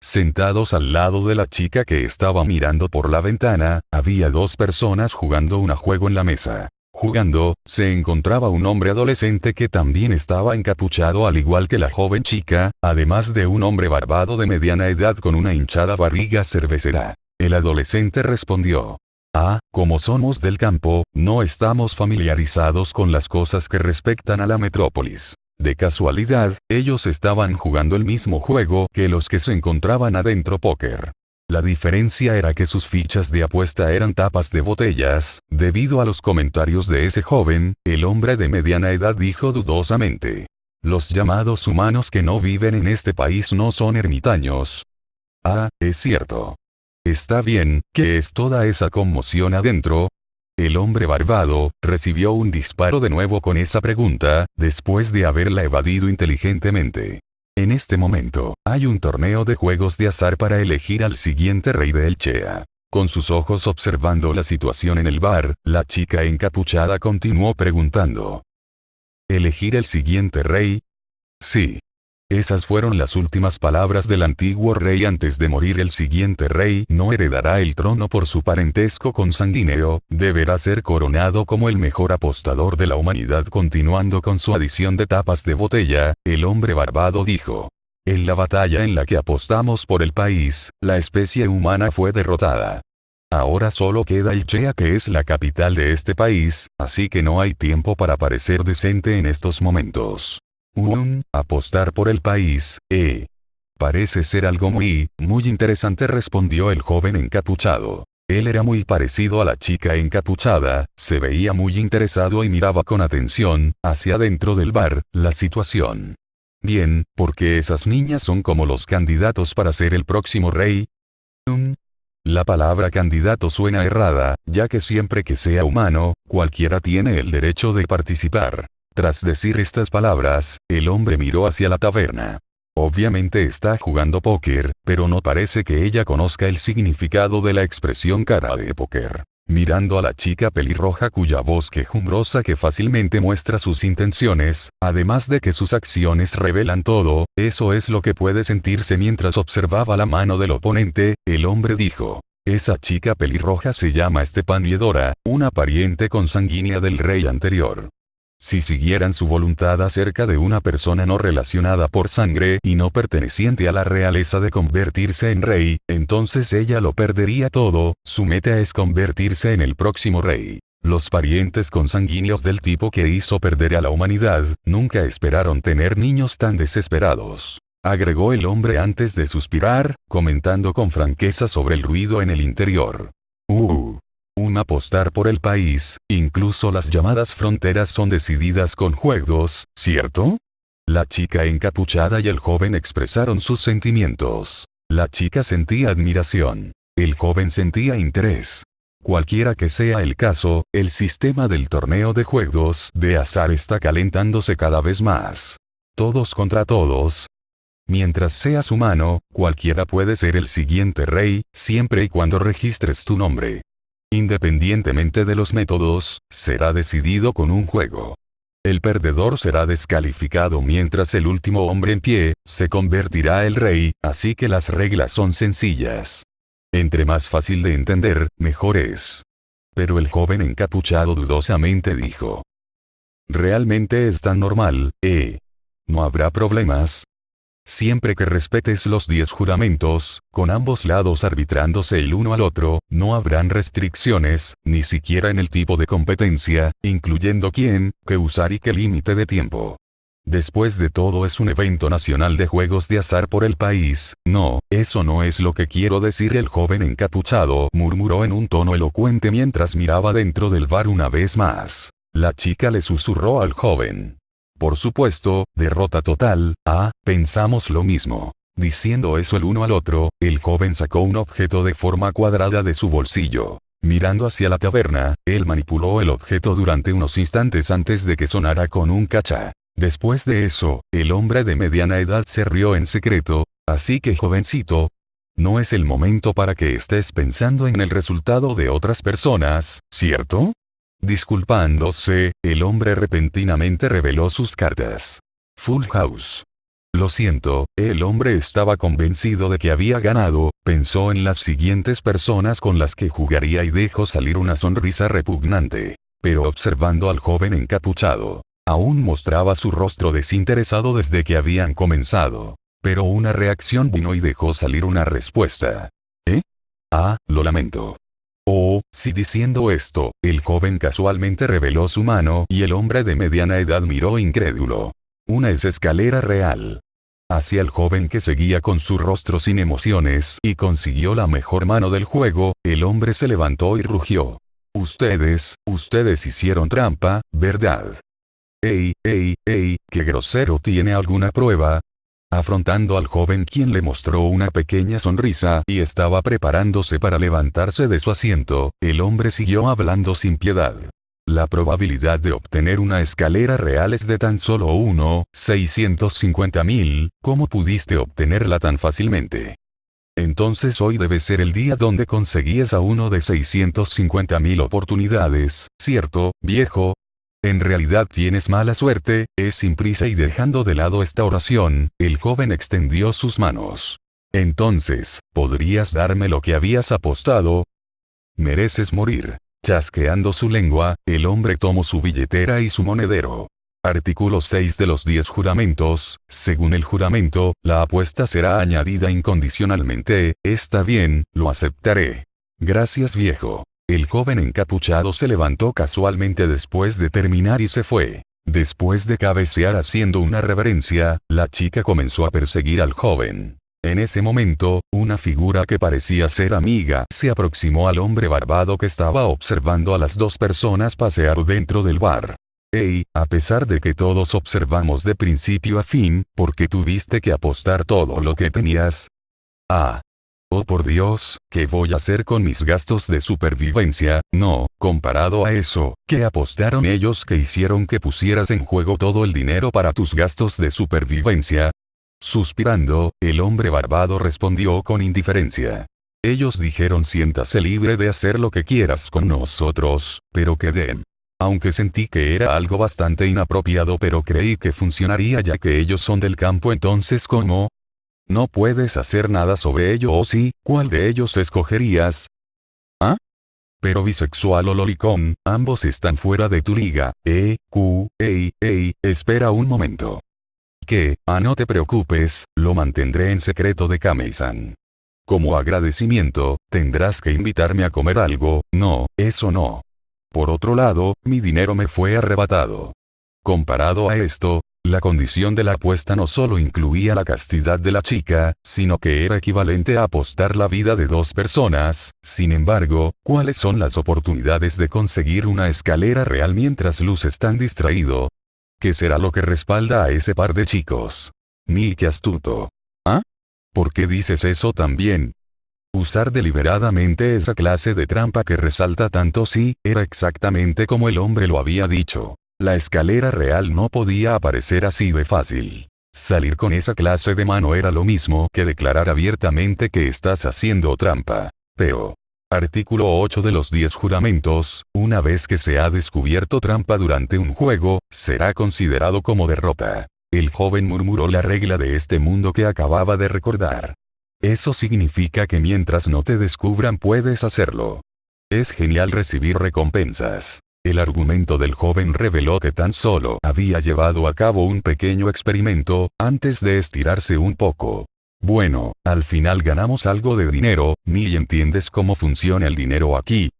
Sentados al lado de la chica que estaba mirando por la ventana, había dos personas jugando un juego en la mesa. Jugando, se encontraba un hombre adolescente que también estaba encapuchado al igual que la joven chica, además de un hombre barbado de mediana edad con una hinchada barriga cervecera. El adolescente respondió: "Ah, como somos del campo, no estamos familiarizados con las cosas que respectan a la metrópolis". De casualidad, ellos estaban jugando el mismo juego que los que se encontraban adentro póker. La diferencia era que sus fichas de apuesta eran tapas de botellas. Debido a los comentarios de ese joven, el hombre de mediana edad dijo dudosamente: "Los llamados humanos que no viven en este país no son ermitaños". Ah, es cierto. Está bien, ¿qué es toda esa conmoción adentro? El hombre barbado recibió un disparo de nuevo con esa pregunta, después de haberla evadido inteligentemente. En este momento, hay un torneo de juegos de azar para elegir al siguiente rey de Elchea. Con sus ojos observando la situación en el bar, la chica encapuchada continuó preguntando: ¿elegir el siguiente rey? Sí. Esas fueron las últimas palabras del antiguo rey antes de morir. El siguiente rey no heredará el trono por su parentesco consanguíneo, deberá ser coronado como el mejor apostador de la humanidad. Continuando con su adición de tapas de botella, el hombre barbado dijo: "En la batalla en la que apostamos por el país, la especie humana fue derrotada. Ahora solo queda Elchea, que es la capital de este país, así que no hay tiempo para parecer decente en estos momentos. Apostar por el país, parece ser algo muy interesante", respondió el joven encapuchado. Él era muy parecido a la chica encapuchada, se veía muy interesado y miraba con atención, hacia dentro del bar, la situación. Bien, porque esas niñas son como los candidatos para ser el próximo rey. La palabra candidato suena errada, ya que siempre que sea humano, cualquiera tiene el derecho de participar. Tras decir estas palabras, el hombre miró hacia la taberna. Obviamente está jugando póker, pero no parece que ella conozca el significado de la expresión cara de póker. Mirando a la chica pelirroja cuya voz quejumbrosa que fácilmente muestra sus intenciones, además de que sus acciones revelan todo, eso es lo que puede sentirse mientras observaba la mano del oponente, el hombre dijo: "Esa chica pelirroja se llama Stepanidora, una pariente consanguínea del rey anterior. Si siguieran su voluntad acerca de una persona no relacionada por sangre y no perteneciente a la realeza de convertirse en rey, entonces ella lo perdería todo. Su meta es convertirse en el próximo rey. Los parientes consanguíneos del tipo que hizo perder a la humanidad, nunca esperaron tener niños tan desesperados", agregó el hombre antes de suspirar, comentando con franqueza sobre el ruido en el interior. Apostar por el país, incluso las llamadas fronteras son decididas con juegos, ¿cierto? La chica encapuchada y el joven expresaron sus sentimientos. La chica sentía admiración. El joven sentía interés. Cualquiera que sea el caso, el sistema del torneo de juegos de azar está calentándose cada vez más. Todos contra todos. Mientras seas humano, cualquiera puede ser el siguiente rey, siempre y cuando registres tu nombre. Independientemente de los métodos, será decidido con un juego. El perdedor será descalificado mientras el último hombre en pie se convertirá el rey, así que las reglas son sencillas. Entre más fácil de entender, mejor es. Pero el joven encapuchado dudosamente dijo: "Realmente es tan normal, ¿no habrá problemas? Siempre que respetes los 10 juramentos, con ambos lados arbitrándose el uno al otro, no habrán restricciones, ni siquiera en el tipo de competencia, incluyendo quién, qué usar y qué límite de tiempo. Después de todo es un evento nacional de juegos de azar por el país". "No, eso no es lo que quiero decir", el joven encapuchado murmuró en un tono elocuente mientras miraba dentro del bar una vez más. La chica le susurró al joven: "Por supuesto, derrota total, pensamos lo mismo". Diciendo eso el uno al otro, el joven sacó un objeto de forma cuadrada de su bolsillo. Mirando hacia la taberna, él manipuló el objeto durante unos instantes antes de que sonara con un cachá. Después de eso, el hombre de mediana edad se rió en secreto: "Así que jovencito, no es el momento para que estés pensando en el resultado de otras personas, ¿cierto?". Disculpándose, el hombre repentinamente reveló sus cartas. Full House. Lo siento, el hombre estaba convencido de que había ganado, pensó en las siguientes personas con las que jugaría y dejó salir una sonrisa repugnante. Pero observando al joven encapuchado, aún mostraba su rostro desinteresado desde que habían comenzado. Pero una reacción vino y dejó salir una respuesta. ¿Eh? Ah, lo lamento. Oh, sí, diciendo esto, el joven casualmente reveló su mano y el hombre de mediana edad miró incrédulo. Una escalera real. Hacia el joven que seguía con su rostro sin emociones y consiguió la mejor mano del juego, el hombre se levantó y rugió. Ustedes hicieron trampa, ¿verdad? ¡Ey, qué grosero! ¿Tiene alguna prueba? Afrontando al joven, quien le mostró una pequeña sonrisa y estaba preparándose para levantarse de su asiento, el hombre siguió hablando sin piedad. La probabilidad de obtener una escalera real es de tan solo 1/650.000, ¿cómo pudiste obtenerla tan fácilmente? Entonces hoy debe ser el día donde conseguías a uno de 650.000 oportunidades, ¿cierto, viejo? En realidad tienes mala suerte, es sin prisa, y dejando de lado esta oración, el joven extendió sus manos. Entonces, ¿podrías darme lo que habías apostado? Mereces morir. Chasqueando su lengua, el hombre tomó su billetera y su monedero. Artículo 6 de los 10 juramentos, según el juramento, la apuesta será añadida incondicionalmente, está bien, lo aceptaré. Gracias, viejo. El joven encapuchado se levantó casualmente después de terminar y se fue. Después de cabecear haciendo una reverencia, la chica comenzó a perseguir al joven. En ese momento, una figura que parecía ser amiga se aproximó al hombre barbado que estaba observando a las dos personas pasear dentro del bar. Hey, a pesar de que todos observamos de principio a fin, ¿por qué tuviste que apostar todo lo que tenías? Ah. Oh por Dios, ¿qué voy a hacer con mis gastos de supervivencia? No, comparado a eso, ¿qué apostaron ellos que hicieron que pusieras en juego todo el dinero para tus gastos de supervivencia? Suspirando, el hombre barbado respondió con indiferencia. Ellos dijeron: siéntase libre de hacer lo que quieras con nosotros, pero quedé. Aunque sentí que era algo bastante inapropiado, pero creí que funcionaría ya que ellos son del campo. Entonces, ¿cómo? No puedes hacer nada sobre ello, ¿o sí? ¿Cuál de ellos escogerías? ¿Ah? Pero bisexual o lolicón, ambos están fuera de tu liga. Espera un momento. ¿Qué? No te preocupes, lo mantendré en secreto de Kame-san. Como agradecimiento, tendrás que invitarme a comer algo. No, eso no. Por otro lado, mi dinero me fue arrebatado. Comparado a esto, la condición de la apuesta no solo incluía la castidad de la chica, sino que era equivalente a apostar la vida de dos personas. Sin embargo, ¿cuáles son las oportunidades de conseguir una escalera real mientras Luz está distraído? ¿Qué será lo que respalda a ese par de chicos? Qué astuto. ¿Ah? ¿Por qué dices eso también? Usar deliberadamente esa clase de trampa que resalta tanto, sí, era exactamente como el hombre lo había dicho. La escalera real no podía aparecer así de fácil. Salir con esa clase de mano era lo mismo que declarar abiertamente que estás haciendo trampa. Pero, artículo 8 de los 10 juramentos, una vez que se ha descubierto trampa durante un juego, será considerado como derrota. El joven murmuró la regla de este mundo que acababa de recordar. Eso significa que mientras no te descubran puedes hacerlo. Es genial recibir recompensas. El argumento del joven reveló que tan solo había llevado a cabo un pequeño experimento, antes de estirarse un poco. Bueno, al final ganamos algo de dinero, ¿ni entiendes cómo funciona el dinero aquí?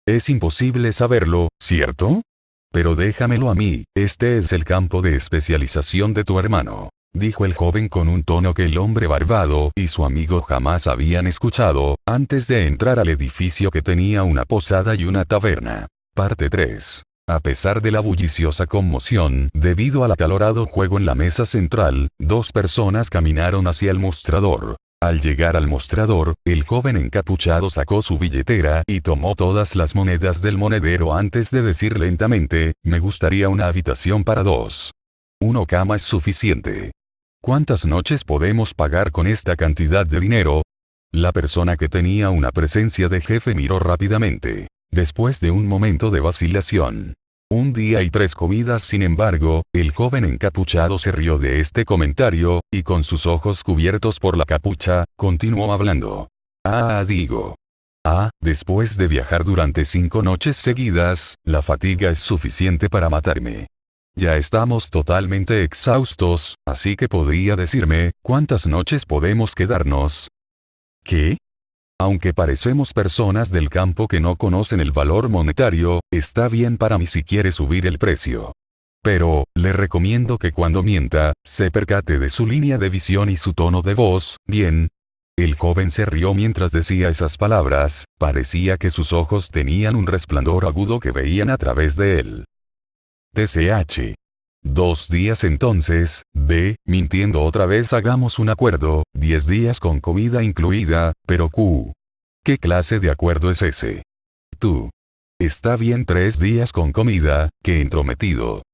Es imposible saberlo, ¿cierto? Pero déjamelo a mí, este es el campo de especialización de tu hermano, dijo el joven con un tono que el hombre barbado y su amigo jamás habían escuchado, antes de entrar al edificio que tenía una posada y una taberna. Parte 3. A pesar de la bulliciosa conmoción, debido al acalorado juego en la mesa central, dos personas caminaron hacia el mostrador. Al llegar al mostrador, el joven encapuchado sacó su billetera y tomó todas las monedas del monedero antes de decir lentamente: me gustaría una habitación para dos. Una cama es suficiente. ¿Cuántas noches podemos pagar con esta cantidad de dinero? La persona que tenía una presencia de jefe miró rápidamente. Después de un momento de vacilación, Un día y 3 comidas. Sin embargo, el joven encapuchado se rió de este comentario, y con sus ojos cubiertos por la capucha, continuó hablando. Digo. Después de viajar durante 5 noches seguidas, la fatiga es suficiente para matarme. Ya estamos totalmente exhaustos, así que podría decirme, ¿cuántas noches podemos quedarnos? ¿Qué? Aunque parecemos personas del campo que no conocen el valor monetario, está bien para mí si quiere subir el precio. Pero, le recomiendo que cuando mienta, se percate de su línea de visión y su tono de voz. Bien. El joven se rió mientras decía esas palabras, parecía que sus ojos tenían un resplandor agudo que veían a través de él. TCH. 2 días entonces, mintiendo otra vez. Hagamos un acuerdo, 10 días con comida incluida, pero ¿qué clase de acuerdo es ese? Tú. Está bien, 3 días con comida, qué entrometido.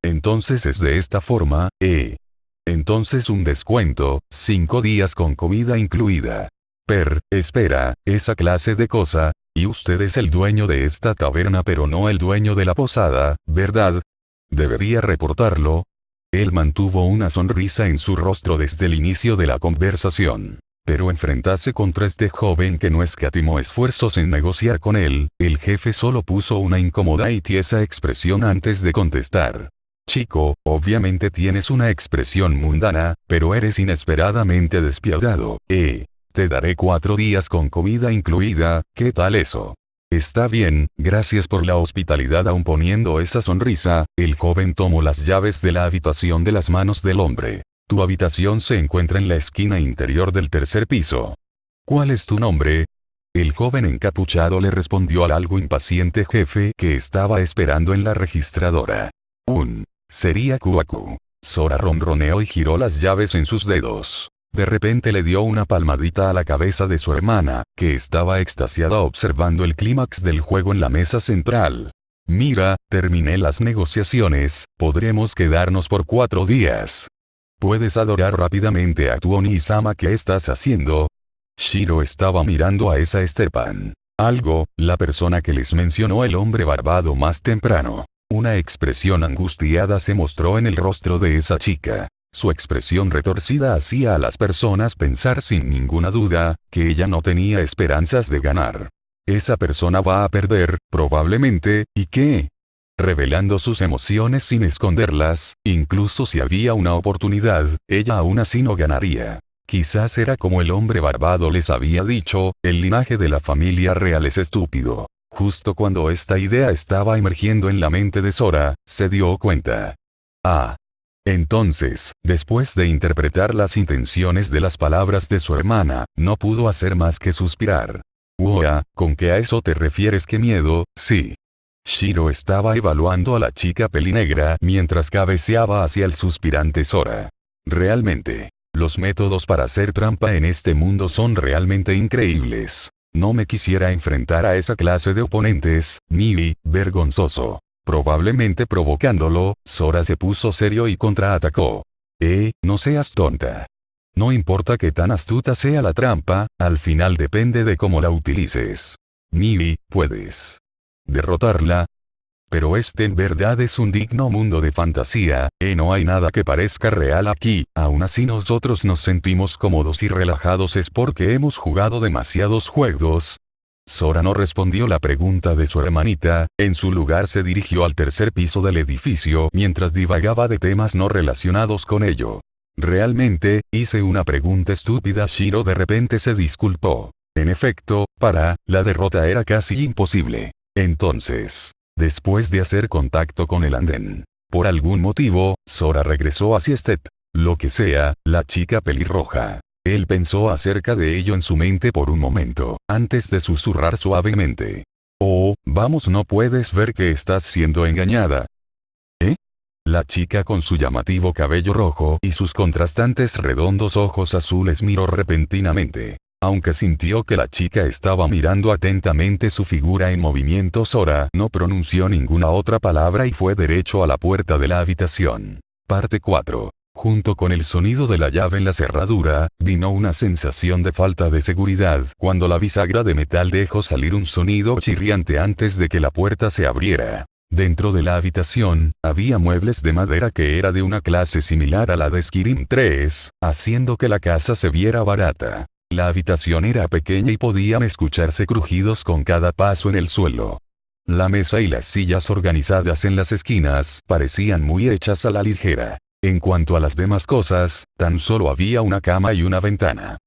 Entonces es de esta forma, Entonces un descuento, 5 días con comida incluida. Espera, esa clase de cosa, y usted es el dueño de esta taberna pero no el dueño de la posada, ¿verdad? Debería reportarlo. Él mantuvo una sonrisa en su rostro desde el inicio de la conversación. Pero enfrentarse contra este joven que no escatimó esfuerzos en negociar con él, el jefe solo puso una incómoda y tiesa expresión antes de contestar. Chico, obviamente tienes una expresión mundana, pero eres inesperadamente despiadado, Te daré 4 días con comida incluida, ¿qué tal eso? Está bien, gracias por la hospitalidad. Aún poniendo esa sonrisa, el joven tomó las llaves de la habitación de las manos del hombre. Tu habitación se encuentra en la esquina interior del 3er piso. ¿Cuál es tu nombre? El joven encapuchado le respondió al algo impaciente jefe que estaba esperando en la registradora. Sería Kuaku. Sora ronroneó y giró las llaves en sus dedos. De repente le dio una palmadita a la cabeza de su hermana, que estaba extasiada observando el clímax del juego en la mesa central. Mira, terminé las negociaciones, podremos quedarnos por 4 días. ¿Puedes adorar rápidamente a tu Oni-sama? ¿Qué estás haciendo? Shiro estaba mirando a esa Stepan. La persona que les mencionó el hombre barbado más temprano. Una expresión angustiada se mostró en el rostro de esa chica. Su expresión retorcida hacía a las personas pensar sin ninguna duda, que ella no tenía esperanzas de ganar. Esa persona va a perder, probablemente, ¿y qué? Revelando sus emociones sin esconderlas, incluso si había una oportunidad, ella aún así no ganaría. Quizás era como el hombre barbado les había dicho, el linaje de la familia real es estúpido. Justo cuando esta idea estaba emergiendo en la mente de Sora, se dio cuenta. Entonces, después de interpretar las intenciones de las palabras de su hermana, no pudo hacer más que suspirar. ¿Con qué a eso te refieres? ¿Qué miedo? Sí. Shiro estaba evaluando a la chica pelinegra mientras cabeceaba hacia el suspirante Sora. Realmente, los métodos para hacer trampa en este mundo son realmente increíbles. No me quisiera enfrentar a esa clase de oponentes, ni vergonzoso. Probablemente provocándolo, Sora se puso serio y contraatacó. No seas tonta. No importa qué tan astuta sea la trampa, al final depende de cómo la utilices. Puedes derrotarla. Pero este en verdad es un digno mundo de fantasía, no hay nada que parezca real aquí. Aún así nosotros nos sentimos cómodos y relajados. ¿Es porque hemos jugado demasiados juegos? Sora no respondió la pregunta de su hermanita, en su lugar se dirigió al 3er piso del edificio mientras divagaba de temas no relacionados con ello. Realmente, hice una pregunta estúpida. Shiro de repente se disculpó. En efecto, la derrota era casi imposible. Entonces, después de hacer contacto con el andén, por algún motivo, Sora regresó hacia lo que sea, la chica pelirroja. Él pensó acerca de ello en su mente por un momento, antes de susurrar suavemente. Vamos, ¿no puedes ver que estás siendo engañada? La chica con su llamativo cabello rojo y sus contrastantes redondos ojos azules miró repentinamente. Aunque sintió que la chica estaba mirando atentamente su figura en movimiento, Sora no pronunció ninguna otra palabra y fue derecho a la puerta de la habitación. Parte 4. Junto con el sonido de la llave en la cerradura, vino una sensación de falta de seguridad cuando la bisagra de metal dejó salir un sonido chirriante antes de que la puerta se abriera. Dentro de la habitación, había muebles de madera que era de una clase similar a la de Skyrim 3, haciendo que la casa se viera barata. La habitación era pequeña y podían escucharse crujidos con cada paso en el suelo. La mesa y las sillas organizadas en las esquinas parecían muy hechas a la ligera. En cuanto a las demás cosas, tan solo había una cama y una ventana.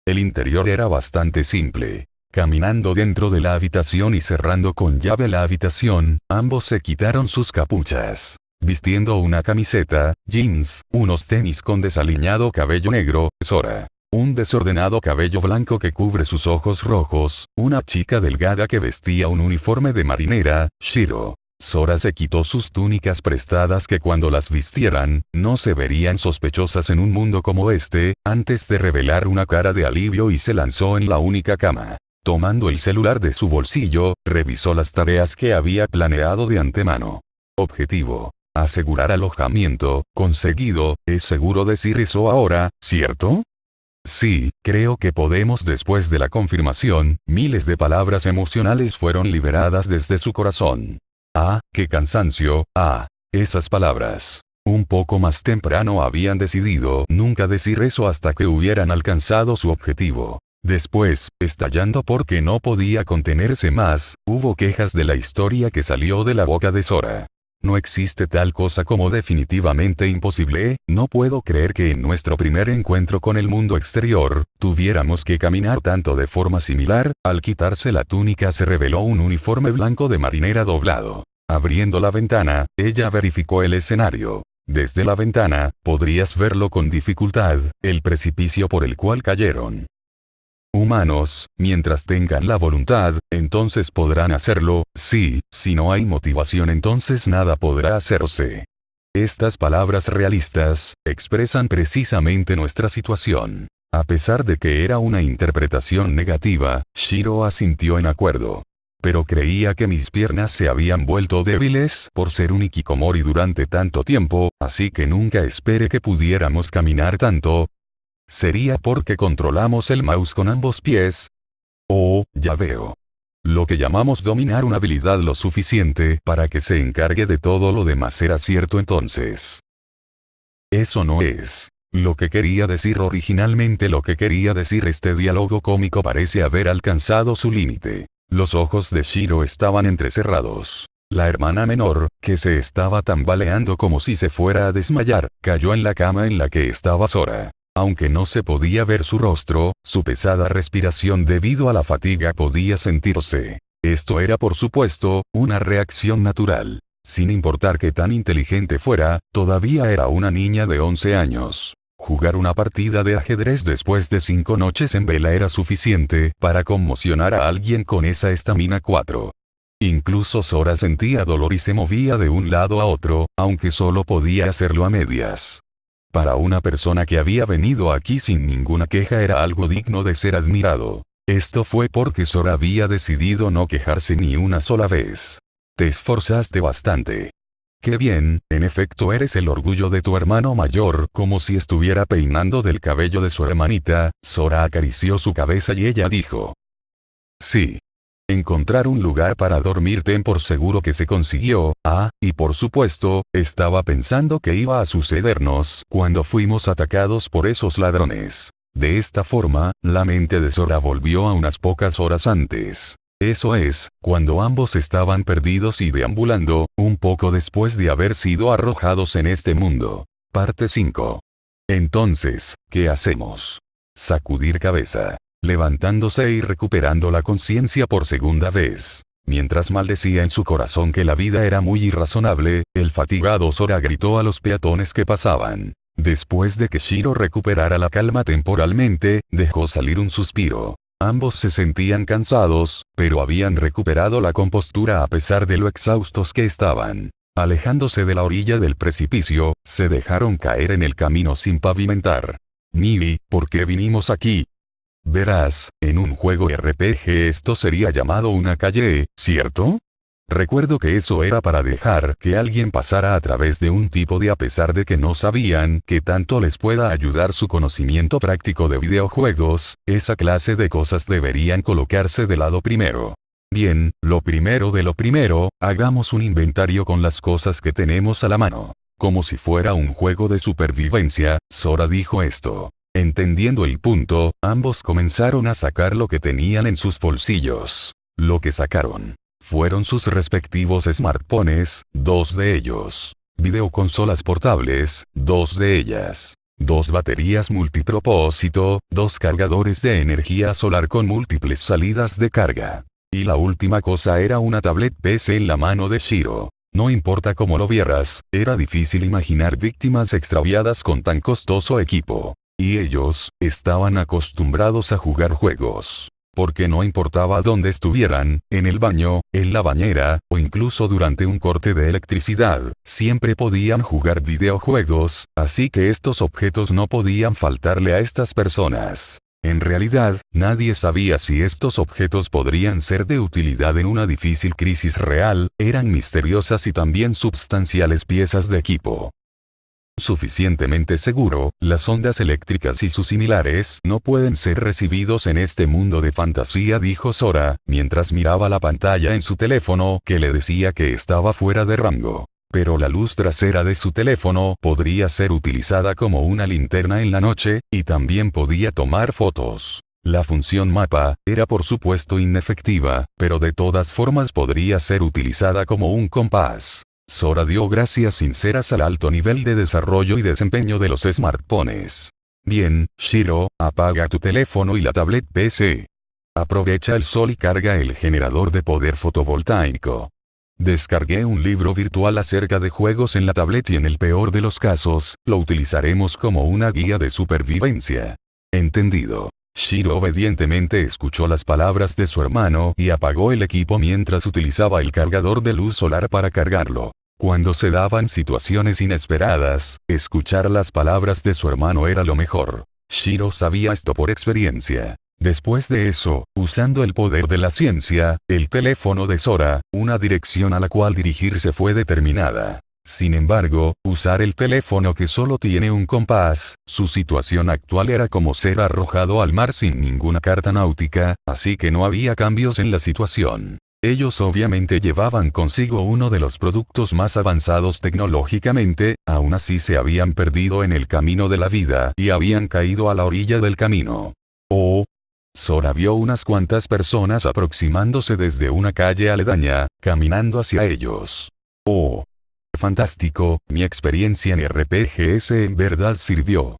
El interior era bastante simple. Caminando dentro de la habitación y cerrando con llave la habitación, ambos se quitaron sus capuchas. Vistiendo una camiseta, jeans, unos tenis con desaliñado cabello negro, Sora. Un desordenado cabello blanco que cubre sus ojos rojos, una chica delgada que vestía un uniforme de marinera, Shiro. Sora se quitó sus túnicas prestadas que cuando las vistieran, no se verían sospechosas en un mundo como este, antes de revelar una cara de alivio y se lanzó en la única cama. Tomando el celular de su bolsillo, revisó las tareas que había planeado de antemano. Objetivo: asegurar alojamiento. Conseguido. Es seguro decir eso ahora, ¿cierto? Sí, creo que podemos. Después de la confirmación, miles de palabras emocionales fueron liberadas desde su corazón. Ah, qué cansancio. Ah, esas palabras. Un poco más temprano habían decidido nunca decir eso hasta que hubieran alcanzado su objetivo. Después, estallando porque no podía contenerse más, hubo quejas de la historia que salió de la boca de Sora. No existe tal cosa como definitivamente imposible. No puedo creer que en nuestro primer encuentro con el mundo exterior, tuviéramos que caminar tanto de forma similar. Al quitarse la túnica se reveló un uniforme blanco de marinera doblado. Abriendo la ventana, ella verificó el escenario. Desde la ventana, podrías verlo con dificultad, el precipicio por el cual cayeron. Humanos, mientras tengan la voluntad, entonces podrán hacerlo. Sí, si no hay motivación entonces nada podrá hacerse. Estas palabras realistas, expresan precisamente nuestra situación. A pesar de que era una interpretación negativa, Shiro asintió en acuerdo. Pero creía que mis piernas se habían vuelto débiles por ser un hikikomori durante tanto tiempo, así que nunca esperé que pudiéramos caminar tanto. ¿Sería porque controlamos el mouse con ambos pies? Oh, ya veo. Lo que llamamos dominar una habilidad lo suficiente para que se encargue de todo lo demás era cierto entonces. Eso no es lo que quería decir originalmente. Lo que quería decir este diálogo cómico parece haber alcanzado su límite. Los ojos de Shiro estaban entrecerrados. La hermana menor, que se estaba tambaleando como si se fuera a desmayar, cayó en la cama en la que estaba Sora. Aunque no se podía ver su rostro, su pesada respiración debido a la fatiga podía sentirse. Esto era por supuesto, una reacción natural. Sin importar qué tan inteligente fuera, todavía era una niña de 11 años. Jugar una partida de ajedrez después de 5 noches en vela era suficiente para conmocionar a alguien con esa estamina 4. Incluso Sora sentía dolor y se movía de un lado a otro, aunque solo podía hacerlo a medias. Para una persona que había venido aquí sin ninguna queja era algo digno de ser admirado. Esto fue porque Sora había decidido no quejarse ni una sola vez. Te esforzaste bastante. Qué bien, en efecto eres el orgullo de tu hermano mayor. Como si estuviera peinando del cabello de su hermanita, Sora acarició su cabeza y ella dijo: sí. Encontrar un lugar para dormir ten por seguro que se consiguió. Ah, y por supuesto, estaba pensando que iba a sucedernos cuando fuimos atacados por esos ladrones. De esta forma, la mente de Sora volvió a unas pocas horas antes. Eso es, cuando ambos estaban perdidos y deambulando, un poco después de haber sido arrojados en este mundo. Parte 5. Entonces, ¿qué hacemos? Sacudir cabeza. Levantándose y recuperando la conciencia por segunda vez. Mientras maldecía en su corazón que la vida era muy irrazonable, el fatigado Sora gritó a los peatones que pasaban. Después de que Shiro recuperara la calma temporalmente, dejó salir un suspiro. Ambos se sentían cansados, pero habían recuperado la compostura a pesar de lo exhaustos que estaban. Alejándose de la orilla del precipicio, se dejaron caer en el camino sin pavimentar. Nibi, ¿por qué vinimos aquí? Verás, en un juego RPG esto sería llamado una calle, ¿cierto? Recuerdo que eso era para dejar que alguien pasara a través de un tipo de a pesar de que no sabían que tanto les pueda ayudar su conocimiento práctico de videojuegos, esa clase de cosas deberían colocarse de lado primero. Bien, lo primero de lo primero, hagamos un inventario con las cosas que tenemos a la mano. Como si fuera un juego de supervivencia, Sora dijo esto. Entendiendo el punto, ambos comenzaron a sacar lo que tenían en sus bolsillos. Lo que sacaron fueron sus respectivos smartphones, 2 de ellos. Videoconsolas portables, 2 de ellas. 2 baterías multipropósito, 2 cargadores de energía solar con múltiples salidas de carga. Y la última cosa era una tablet PC en la mano de Shiro. No importa cómo lo vieras, era difícil imaginar víctimas extraviadas con tan costoso equipo. Y ellos, estaban acostumbrados a jugar juegos. Porque no importaba dónde estuvieran, en el baño, en la bañera, o incluso durante un corte de electricidad, siempre podían jugar videojuegos, así que estos objetos no podían faltarle a estas personas. En realidad, nadie sabía si estos objetos podrían ser de utilidad en una difícil crisis real, eran misteriosas y también substanciales piezas de equipo. Suficientemente seguro, las ondas eléctricas y sus similares no pueden ser recibidos en este mundo de fantasía, dijo Sora, mientras miraba la pantalla en su teléfono que le decía que estaba fuera de rango. Pero la luz trasera de su teléfono podría ser utilizada como una linterna en la noche, y también podía tomar fotos. La función mapa era por supuesto inefectiva, pero de todas formas podría ser utilizada como un compás. Sora dio gracias sinceras al alto nivel de desarrollo y desempeño de los smartphones. Bien, Shiro, apaga tu teléfono y la tablet PC. Aprovecha el sol y carga el generador de poder fotovoltaico. Descargué un libro virtual acerca de juegos en la tablet y en el peor de los casos, lo utilizaremos como una guía de supervivencia. Entendido. Shiro obedientemente escuchó las palabras de su hermano y apagó el equipo mientras utilizaba el cargador de luz solar para cargarlo. Cuando se daban situaciones inesperadas, escuchar las palabras de su hermano era lo mejor. Shiro sabía esto por experiencia. Después de eso, usando el poder de la ciencia, el teléfono de Sora, una dirección a la cual dirigirse fue determinada. Sin embargo, usar el teléfono que solo tiene un compás, su situación actual era como ser arrojado al mar sin ninguna carta náutica, así que no había cambios en la situación. Ellos obviamente llevaban consigo uno de los productos más avanzados tecnológicamente, aún así se habían perdido en el camino de la vida y habían caído a la orilla del camino. Oh. Sora vio unas cuantas personas aproximándose desde una calle aledaña, caminando hacia ellos. Oh. Fantástico, mi experiencia en RPGs en verdad sirvió.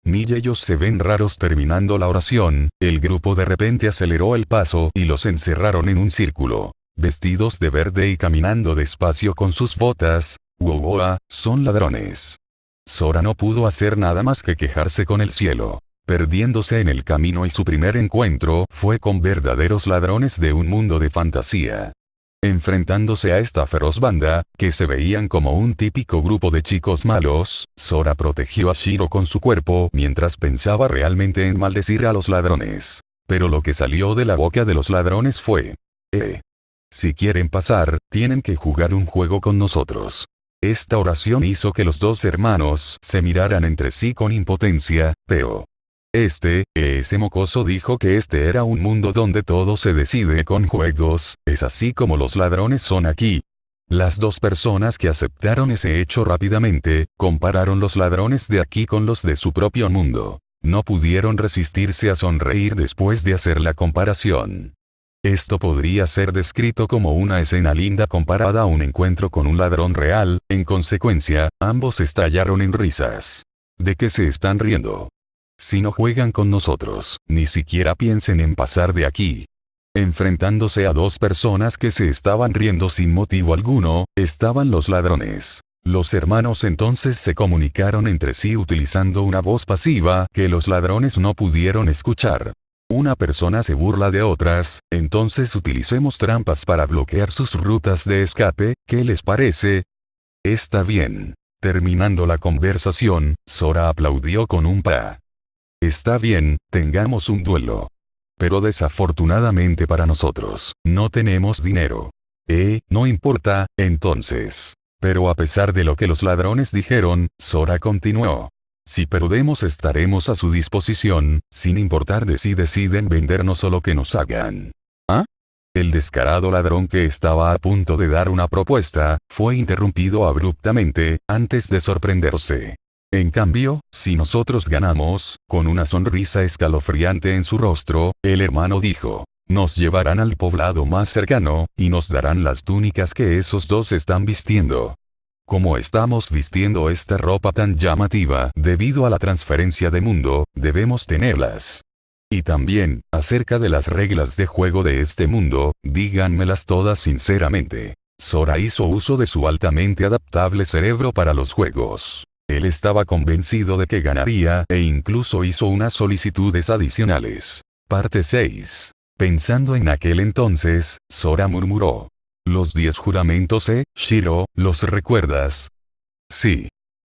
Ni ellos se ven raros. Terminando la oración, el grupo de repente aceleró el paso y los encerraron en un círculo. Vestidos de verde y caminando despacio con sus botas, wow, son ladrones. Sora no pudo hacer nada más que quejarse con el cielo. Perdiéndose en el camino y su primer encuentro fue con verdaderos ladrones de un mundo de fantasía. Enfrentándose a esta feroz banda, que se veían como un típico grupo de chicos malos, Sora protegió a Shiro con su cuerpo mientras pensaba realmente en maldecir a los ladrones. Pero lo que salió de la boca de los ladrones fue: si quieren pasar, tienen que jugar un juego con nosotros. Esta oración hizo que los dos hermanos se miraran entre sí con impotencia, pero ese mocoso dijo que este era un mundo donde todo se decide con juegos, es así como los ladrones son aquí. Las dos personas que aceptaron ese hecho rápidamente, compararon los ladrones de aquí con los de su propio mundo. No pudieron resistirse a sonreír después de hacer la comparación. Esto podría ser descrito como una escena linda comparada a un encuentro con un ladrón real, en consecuencia, ambos estallaron en risas. ¿De qué se están riendo? Si no juegan con nosotros, ni siquiera piensen en pasar de aquí. Enfrentándose a dos personas que se estaban riendo sin motivo alguno, estaban los ladrones. Los hermanos entonces se comunicaron entre sí utilizando una voz pasiva que los ladrones no pudieron escuchar. Una persona se burla de otras, entonces utilicemos trampas para bloquear sus rutas de escape, ¿qué les parece? Está bien. Terminando la conversación, Sora aplaudió con un pa. Está bien, tengamos un duelo. Pero desafortunadamente para nosotros, no tenemos dinero. No importa, entonces. Pero a pesar de lo que los ladrones dijeron, Sora continuó. Si perdemos estaremos a su disposición, sin importar de si deciden vendernos o lo que nos hagan. ¿Ah? El descarado ladrón que estaba a punto de dar una propuesta, fue interrumpido abruptamente, antes de sorprenderse. En cambio, si nosotros ganamos, con una sonrisa escalofriante en su rostro, el hermano dijo, nos llevarán al poblado más cercano, y nos darán las túnicas que esos dos están vistiendo. Como estamos vistiendo esta ropa tan llamativa, debido a la transferencia de mundo, debemos tenerlas. Y también, acerca de las reglas de juego de este mundo, díganmelas todas sinceramente. Sora hizo uso de su altamente adaptable cerebro para los juegos. Él estaba convencido de que ganaría, e incluso hizo unas solicitudes adicionales. Parte 6. Pensando en aquel entonces, Sora murmuró. Los 10 juramentos, Shiro, ¿los recuerdas? Sí.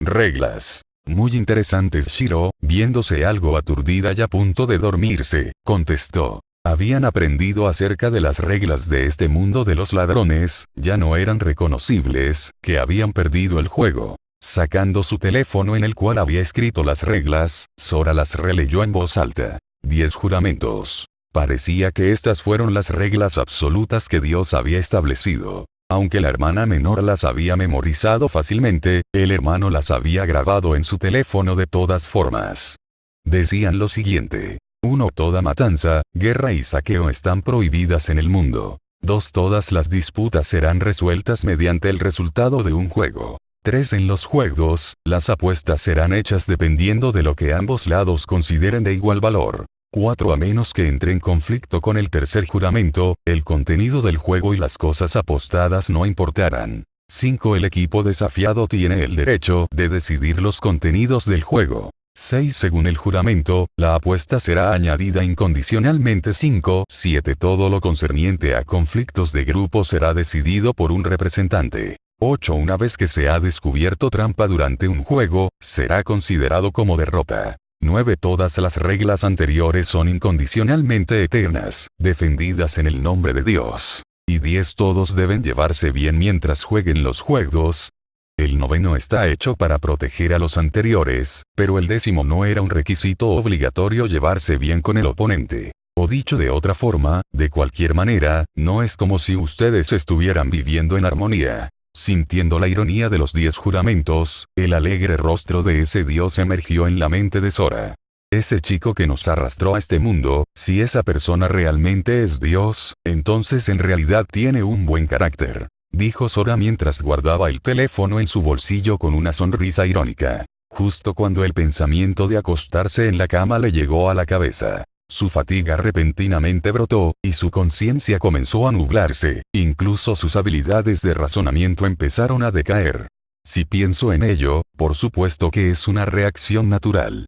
Reglas. Muy interesantes. Shiro, viéndose algo aturdida y a punto de dormirse, contestó. Habían aprendido acerca de las reglas de este mundo de los ladrones, ya no eran reconocibles, que habían perdido el juego. Sacando su teléfono en el cual había escrito las reglas, Sora las releyó en voz alta. 10 juramentos. Parecía que estas fueron las reglas absolutas que Dios había establecido. Aunque la hermana menor las había memorizado fácilmente, el hermano las había grabado en su teléfono de todas formas. Decían lo siguiente. 1. Toda matanza, guerra y saqueo están prohibidas en el mundo. 2. Todas las disputas serán resueltas mediante el resultado de un juego. 3. En los juegos, las apuestas serán hechas dependiendo de lo que ambos lados consideren de igual valor. 4. A menos que entre en conflicto con el tercer juramento, el contenido del juego y las cosas apostadas no importarán. 5. El equipo desafiado tiene el derecho de decidir los contenidos del juego. 6. Según el juramento, la apuesta será añadida incondicionalmente. 5. 7. Todo lo concerniente a conflictos de grupo será decidido por un representante. 8. Una vez que se ha descubierto trampa durante un juego, será considerado como derrota. 9. Todas las reglas anteriores son incondicionalmente eternas, defendidas en el nombre de Dios. Y 10. Todos deben llevarse bien mientras jueguen los juegos. El 9º está hecho para proteger a los anteriores, pero el 10º no era un requisito obligatorio llevarse bien con el oponente. O dicho de otra forma, de cualquier manera, no es como si ustedes estuvieran viviendo en armonía. Sintiendo la ironía de los 10 juramentos, el alegre rostro de ese dios emergió en la mente de Sora. Ese chico que nos arrastró a este mundo, si esa persona realmente es Dios, entonces en realidad tiene un buen carácter, dijo Sora mientras guardaba el teléfono en su bolsillo con una sonrisa irónica. Justo cuando el pensamiento de acostarse en la cama le llegó a la cabeza. Su fatiga repentinamente brotó, y su conciencia comenzó a nublarse, incluso sus habilidades de razonamiento empezaron a decaer. Si pienso en ello, por supuesto que es una reacción natural.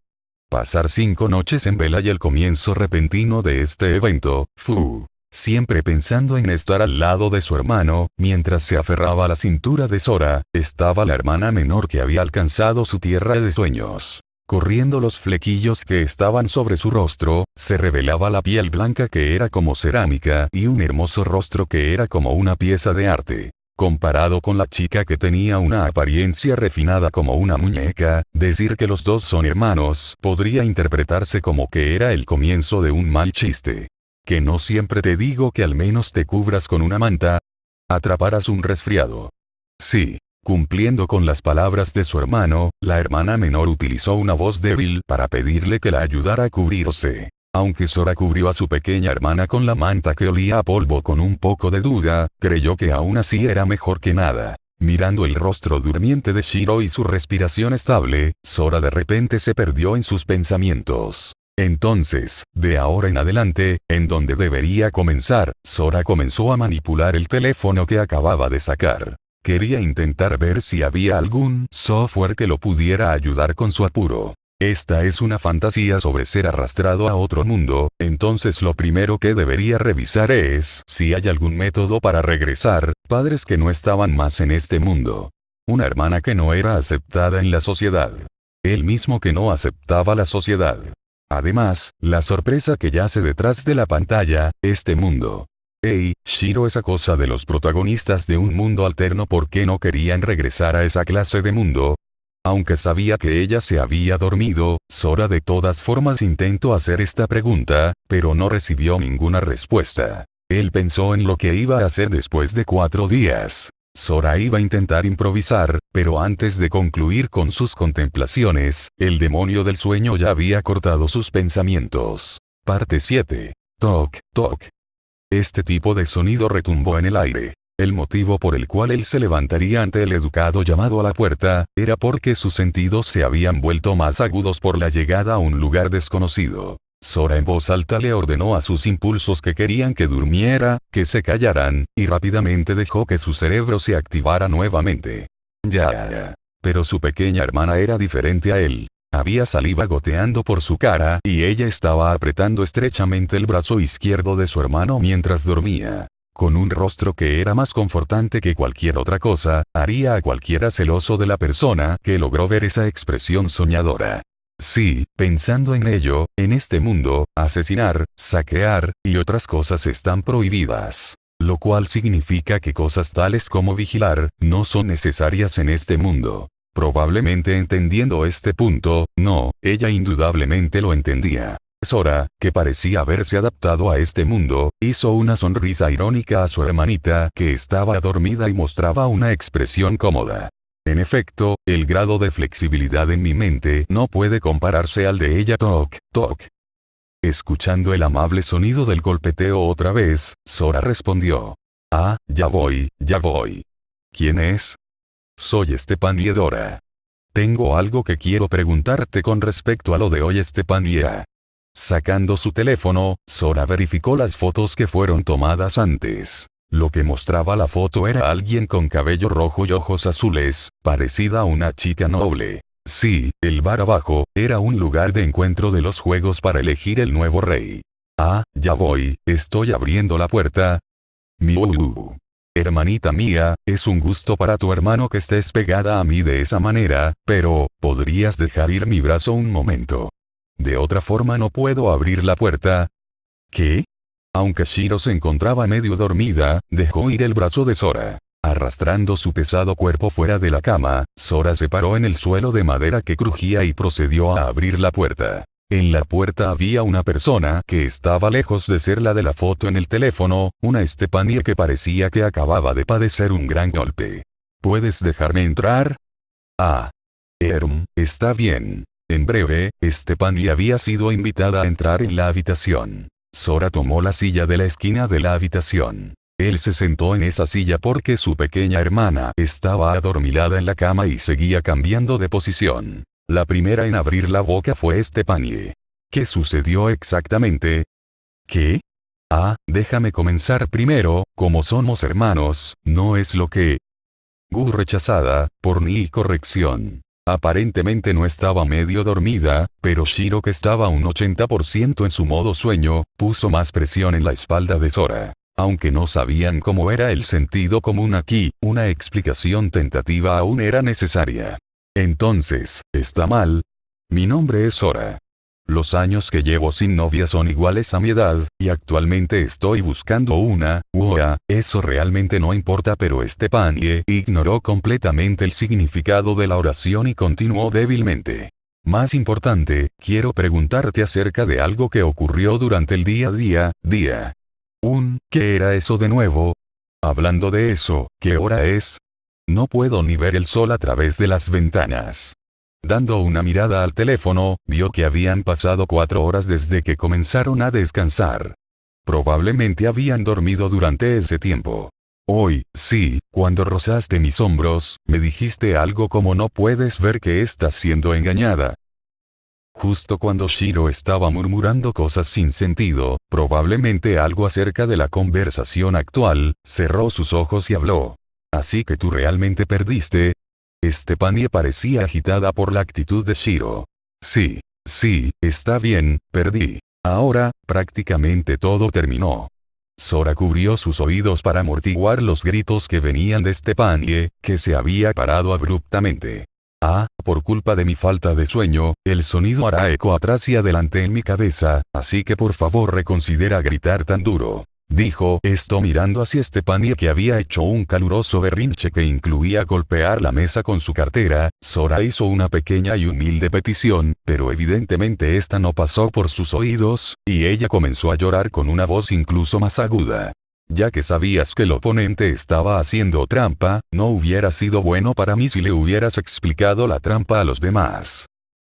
Pasar 5 noches en vela y el comienzo repentino de este evento, siempre pensando en estar al lado de su hermano, mientras se aferraba a la cintura de Sora, estaba la hermana menor que había alcanzado su tierra de sueños. Corriendo los flequillos que estaban sobre su rostro, se revelaba la piel blanca que era como cerámica y un hermoso rostro que era como una pieza de arte. Comparado con la chica que tenía una apariencia refinada como una muñeca, decir que los dos son hermanos podría interpretarse como que era el comienzo de un mal chiste. Que no siempre te digo que al menos te cubras con una manta. Atraparás un resfriado. Sí. Cumpliendo con las palabras de su hermano, la hermana menor utilizó una voz débil para pedirle que la ayudara a cubrirse. Aunque Sora cubrió a su pequeña hermana con la manta que olía a polvo con un poco de duda, creyó que aún así era mejor que nada. Mirando el rostro durmiente de Shiro y su respiración estable, Sora de repente se perdió en sus pensamientos. Entonces, de ahora en adelante, en donde debería comenzar, Sora comenzó a manipular el teléfono que acababa de sacar. Quería intentar ver si había algún software que lo pudiera ayudar con su apuro. Esta es una fantasía sobre ser arrastrado a otro mundo, entonces lo primero que debería revisar es si hay algún método para regresar, padres que no estaban más en este mundo. Una hermana que no era aceptada en la sociedad. Él mismo que no aceptaba la sociedad. Además, la sorpresa que yace detrás de la pantalla, este mundo. Hey, Shiro, esa cosa de los protagonistas de un mundo alterno, ¿por qué no querían regresar a esa clase de mundo? Aunque sabía que ella se había dormido, Sora de todas formas intentó hacer esta pregunta, pero no recibió ninguna respuesta. Él pensó en lo que iba a hacer después de 4 días. Sora iba a intentar improvisar, pero antes de concluir con sus contemplaciones, el demonio del sueño ya había cortado sus pensamientos. Parte 7. Toc, toc. Este tipo de sonido retumbó en el aire. El motivo por el cual él se levantaría ante el educado llamado a la puerta, era porque sus sentidos se habían vuelto más agudos por la llegada a un lugar desconocido. Sora en voz alta le ordenó a sus impulsos que querían que durmiera, que se callaran, y rápidamente dejó que su cerebro se activara nuevamente. Ya. Pero su pequeña hermana era diferente a él. Había saliva goteando por su cara y ella estaba apretando estrechamente el brazo izquierdo de su hermano mientras dormía. Con un rostro que era más confortante que cualquier otra cosa, haría a cualquiera celoso de la persona que logró ver esa expresión soñadora. Sí, pensando en ello, en este mundo, asesinar, saquear, y otras cosas están prohibidas. Lo cual significa que cosas tales como vigilar, no son necesarias en este mundo. Probablemente entendiendo este punto, no, ella indudablemente lo entendía. Sora, que parecía haberse adaptado a este mundo, hizo una sonrisa irónica a su hermanita que estaba dormida y mostraba una expresión cómoda. En efecto, el grado de flexibilidad en mi mente no puede compararse al de ella. Toc, toc. Escuchando el amable sonido del golpeteo otra vez, Sora respondió. Ah, ya voy, ya voy. ¿Quién es? Soy Stepanía. Tengo algo que quiero preguntarte con respecto a lo de hoy, Stepanía. Sacando su teléfono, Sora verificó las fotos que fueron tomadas antes. Lo que mostraba la foto era alguien con cabello rojo y ojos azules, parecida a una chica noble. Sí, el bar abajo, era un lugar de encuentro de los juegos para elegir el nuevo rey. Ah, ya voy, estoy abriendo la puerta. Miau. Hermanita mía, es un gusto para tu hermano que estés pegada a mí de esa manera, pero, ¿podrías dejar ir mi brazo un momento? De otra forma no puedo abrir la puerta. ¿Qué? Aunque Shiro se encontraba medio dormida, dejó ir el brazo de Sora. Arrastrando su pesado cuerpo fuera de la cama, Sora se paró en el suelo de madera que crujía y procedió a abrir la puerta. En la puerta había una persona que estaba lejos de ser la de la foto en el teléfono, una Stepanía que parecía que acababa de padecer un gran golpe. ¿Puedes dejarme entrar? Ah. Está bien. En breve, Stepanía había sido invitada a entrar en la habitación. Sora tomó la silla de la esquina de la habitación. Él se sentó en esa silla porque su pequeña hermana estaba adormilada en la cama y seguía cambiando de posición. La primera en abrir la boca fue Stepanía. ¿Qué sucedió exactamente? ¿Qué? Ah, déjame comenzar primero, como somos hermanos, no es lo que... Rechazada, por ni corrección. Aparentemente no estaba medio dormida, pero Shiro, que estaba un 80% en su modo sueño, puso más presión en la espalda de Sora. Aunque no sabían cómo era el sentido común aquí, una explicación tentativa aún era necesaria. Entonces, ¿está mal? Mi nombre es Sora. Los años que llevo sin novia son iguales a mi edad, y actualmente estoy buscando una. Eso realmente no importa, pero Stepanía ignoró completamente el significado de la oración y continuó débilmente. Más importante, quiero preguntarte acerca de algo que ocurrió durante el día. ¿Qué era eso de nuevo? Hablando de eso, ¿qué hora es? No puedo ni ver el sol a través de las ventanas. Dando una mirada al teléfono, vio que habían pasado 4 horas desde que comenzaron a descansar. Probablemente habían dormido durante ese tiempo. Hoy, sí, cuando rozaste mis hombros, me dijiste algo como no puedes ver que estás siendo engañada. Justo cuando Shiro estaba murmurando cosas sin sentido, probablemente algo acerca de la conversación actual, cerró sus ojos y habló. Así que tú realmente perdiste. Stepanía parecía agitada por la actitud de Shiro. Sí, está bien, perdí. Ahora, prácticamente todo terminó. Sora cubrió sus oídos para amortiguar los gritos que venían de Stepanía, que se había parado abruptamente. Ah, por culpa de mi falta de sueño, el sonido hará eco atrás y adelante en mi cabeza, así que por favor reconsidera gritar tan duro. Dijo esto mirando hacia Stepanía, que había hecho un caluroso berrinche que incluía golpear la mesa con su cartera. Sora hizo una pequeña y humilde petición, pero evidentemente esta no pasó por sus oídos, y ella comenzó a llorar con una voz incluso más aguda. Ya que sabías que el oponente estaba haciendo trampa, no hubiera sido bueno para mí si le hubieras explicado la trampa a los demás.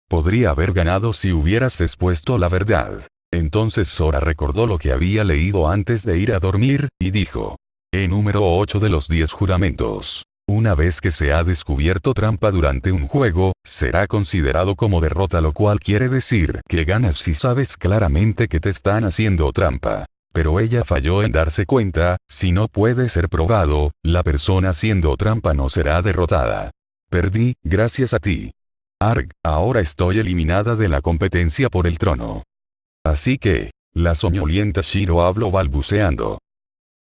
Podría haber ganado si hubieras expuesto la verdad. Entonces Sora recordó lo que había leído antes de ir a dormir, y dijo. Número 8 de los 10 juramentos. Una vez que se ha descubierto trampa durante un juego, será considerado como derrota, lo cual quiere decir que ganas si sabes claramente que te están haciendo trampa. Pero ella falló en darse cuenta, si no puede ser probado, la persona haciendo trampa no será derrotada. Perdí, gracias a ti. Arg, ahora estoy eliminada de la competencia por el trono. Así que, la soñolienta Shiro habló balbuceando.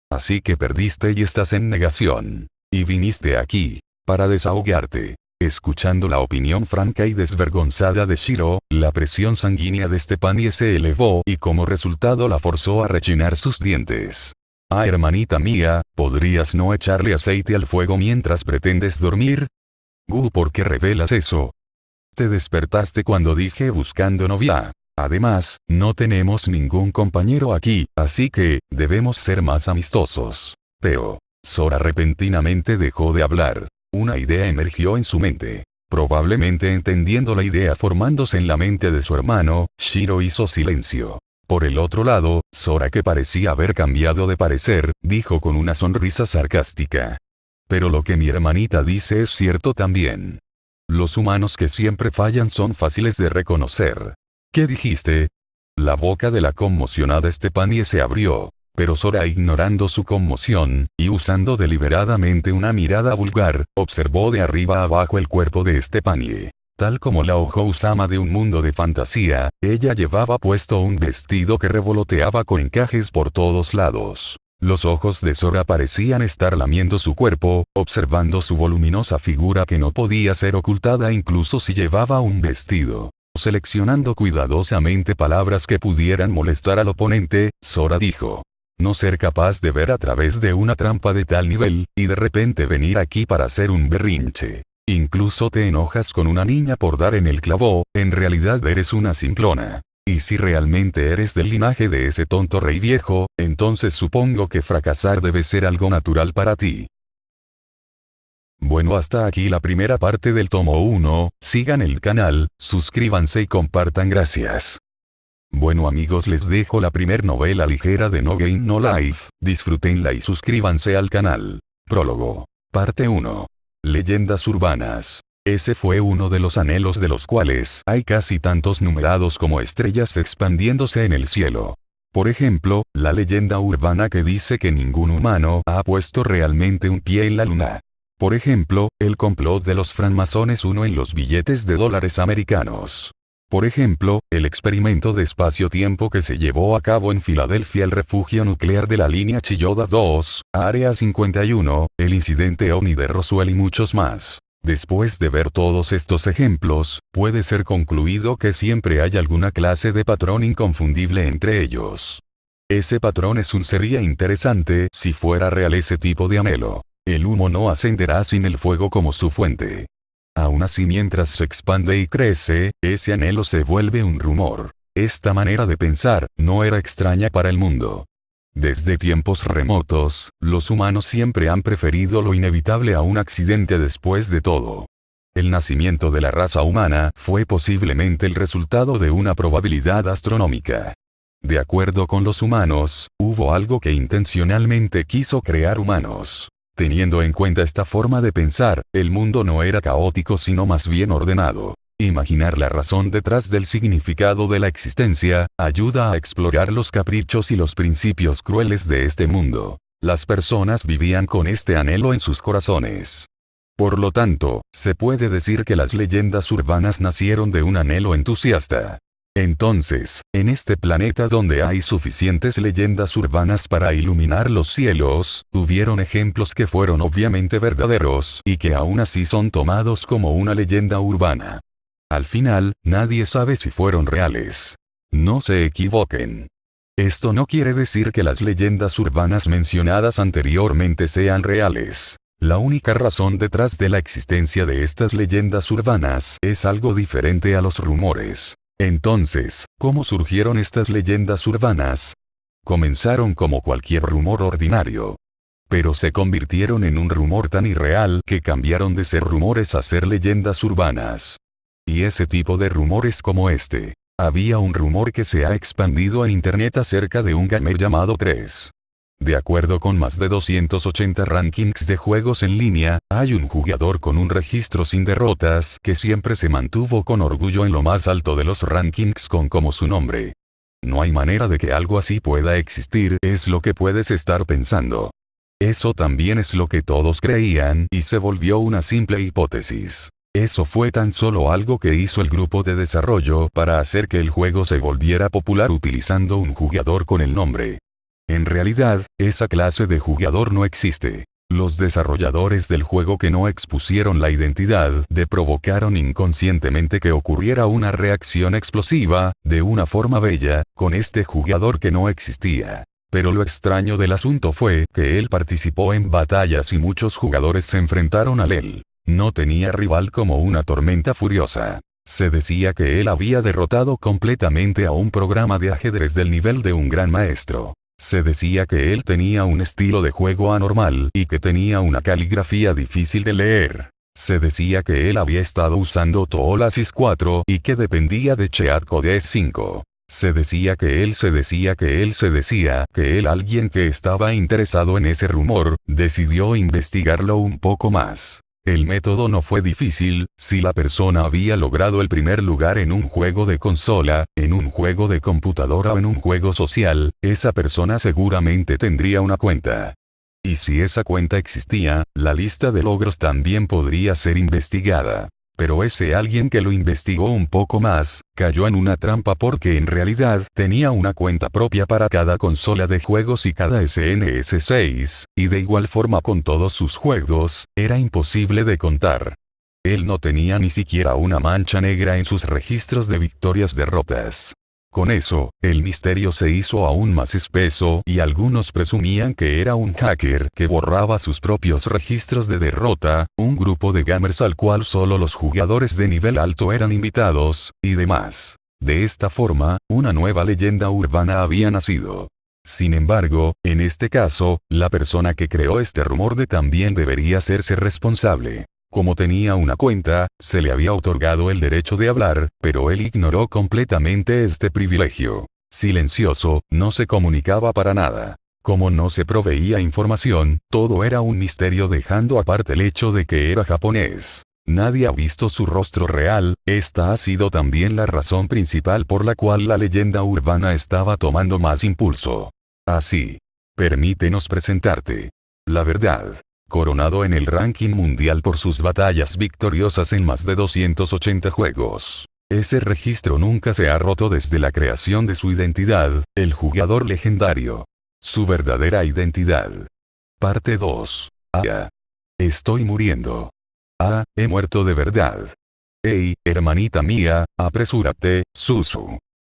Así que perdiste y estás en negación. Y viniste aquí, para desahogarte. Escuchando la opinión franca y desvergonzada de Shiro, la presión sanguínea de Stephanie se elevó y como resultado la forzó a rechinar sus dientes. Ah, hermanita mía, ¿podrías no echarle aceite al fuego mientras pretendes dormir? ¿Por qué revelas eso? Te despertaste cuando dije buscando novia. Además, no tenemos ningún compañero aquí, así que, debemos ser más amistosos. Pero, Sora repentinamente dejó de hablar. Una idea emergió en su mente. Probablemente entendiendo la idea formándose en la mente de su hermano, Shiro hizo silencio. Por el otro lado, Sora, que parecía haber cambiado de parecer, dijo con una sonrisa sarcástica. Pero lo que mi hermanita dice es cierto también. Los humanos que siempre fallan son fáciles de reconocer. ¿Qué dijiste? La boca de la conmocionada Stephanie se abrió. Pero Sora, ignorando su conmoción, y usando deliberadamente una mirada vulgar, observó de arriba abajo el cuerpo de Stephanie. Tal como la Ohou-sama de un mundo de fantasía, ella llevaba puesto un vestido que revoloteaba con encajes por todos lados. Los ojos de Sora parecían estar lamiendo su cuerpo, observando su voluminosa figura que no podía ser ocultada incluso si llevaba un vestido. Seleccionando cuidadosamente palabras que pudieran molestar al oponente, Sora dijo. No ser capaz de ver a través de una trampa de tal nivel, y de repente venir aquí para hacer un berrinche. Incluso te enojas con una niña por dar en el clavo, en realidad eres una simplona. Y si realmente eres del linaje de ese tonto rey viejo, entonces supongo que fracasar debe ser algo natural para ti. Bueno, hasta aquí la primera parte del tomo 1, sigan el canal, suscríbanse y compartan, gracias. Bueno amigos, les dejo la primer novela ligera de No Game No Life, disfrútenla y suscríbanse al canal. Prólogo. Parte 1. Leyendas urbanas. Ese fue uno de los anhelos de los cuales hay casi tantos numerados como estrellas expandiéndose en el cielo. Por ejemplo, la leyenda urbana que dice que ningún humano ha puesto realmente un pie en la luna. Por ejemplo, el complot de los francmasones 1 en los billetes de dólares americanos. Por ejemplo, el experimento de espacio-tiempo que se llevó a cabo en Filadelfia, el refugio nuclear de la línea Chiyoda 2, Área 51, el incidente OVNI de Roswell y muchos más. Después de ver todos estos ejemplos, puede ser concluido que siempre hay alguna clase de patrón inconfundible entre ellos. Ese patrón sería interesante si fuera real ese tipo de anhelo. El humo no ascenderá sin el fuego como su fuente. Aún así, mientras se expande y crece, ese anhelo se vuelve un rumor. Esta manera de pensar no era extraña para el mundo. Desde tiempos remotos, los humanos siempre han preferido lo inevitable a un accidente después de todo. El nacimiento de la raza humana fue posiblemente el resultado de una probabilidad astronómica. De acuerdo con los humanos, hubo algo que intencionalmente quiso crear humanos. Teniendo en cuenta esta forma de pensar, el mundo no era caótico sino más bien ordenado. Imaginar la razón detrás del significado de la existencia, ayuda a explorar los caprichos y los principios crueles de este mundo. Las personas vivían con este anhelo en sus corazones. Por lo tanto, se puede decir que las leyendas urbanas nacieron de un anhelo entusiasta. Entonces, en este planeta donde hay suficientes leyendas urbanas para iluminar los cielos, hubieron ejemplos que fueron obviamente verdaderos y que aún así son tomados como una leyenda urbana. Al final, nadie sabe si fueron reales. No se equivoquen. Esto no quiere decir que las leyendas urbanas mencionadas anteriormente sean reales. La única razón detrás de la existencia de estas leyendas urbanas es algo diferente a los rumores. Entonces, ¿cómo surgieron estas leyendas urbanas? Comenzaron como cualquier rumor ordinario. Pero se convirtieron en un rumor tan irreal que cambiaron de ser rumores a ser leyendas urbanas. Y ese tipo de rumores como este. Había un rumor que se ha expandido en internet acerca de un gamer llamado 3. De acuerdo con más de 280 rankings de juegos en línea, hay un jugador con un registro sin derrotas que siempre se mantuvo con orgullo en lo más alto de los rankings con como su nombre. No hay manera de que algo así pueda existir, es lo que puedes estar pensando. Eso también es lo que todos creían y se volvió una simple hipótesis. Eso fue tan solo algo que hizo el grupo de desarrollo para hacer que el juego se volviera popular utilizando un jugador con el nombre. En realidad, esa clase de jugador no existe. Los desarrolladores del juego que no expusieron la identidad provocaron inconscientemente que ocurriera una reacción explosiva, de una forma bella, con este jugador que no existía. Pero lo extraño del asunto fue que él participó en batallas y muchos jugadores se enfrentaron a él. No tenía rival como una tormenta furiosa. Se decía que él había derrotado completamente a un programa de ajedrez del nivel de un gran maestro. Se decía que él tenía un estilo de juego anormal y que tenía una caligrafía difícil de leer. Se decía que él había estado usando Toolasis 4 y que dependía de Cheatcode 5. Se decía que alguien que estaba interesado en ese rumor, decidió investigarlo un poco más. El método no fue difícil, si la persona había logrado el primer lugar en un juego de consola, en un juego de computadora o en un juego social, esa persona seguramente tendría una cuenta. Y si esa cuenta existía, la lista de logros también podría ser investigada. Pero ese alguien que lo investigó un poco más, cayó en una trampa porque en realidad tenía una cuenta propia para cada consola de juegos y cada SNS 6, y de igual forma con todos sus juegos, era imposible de contar. Él no tenía ni siquiera una mancha negra en sus registros de victorias-derrotas. Con eso, el misterio se hizo aún más espeso y algunos presumían que era un hacker que borraba sus propios registros de derrota, un grupo de gamers al cual solo los jugadores de nivel alto eran invitados, y demás. De esta forma, una nueva leyenda urbana había nacido. Sin embargo, en este caso, la persona que creó este rumor también debería hacerse responsable. Como tenía una cuenta, se le había otorgado el derecho de hablar, pero él ignoró completamente este privilegio. Silencioso, no se comunicaba para nada. Como no se proveía información, todo era un misterio dejando aparte el hecho de que era japonés. Nadie ha visto su rostro real, esta ha sido también la razón principal por la cual la leyenda urbana estaba tomando más impulso. Así. Permítenos presentarte. La verdad. Coronado en el ranking mundial por sus batallas victoriosas en más de 280 juegos. Ese registro nunca se ha roto desde la creación de su identidad, el jugador legendario. Su verdadera identidad. Parte 2. Estoy muriendo. He muerto de verdad. Hey, hermanita mía, apresúrate, Susu.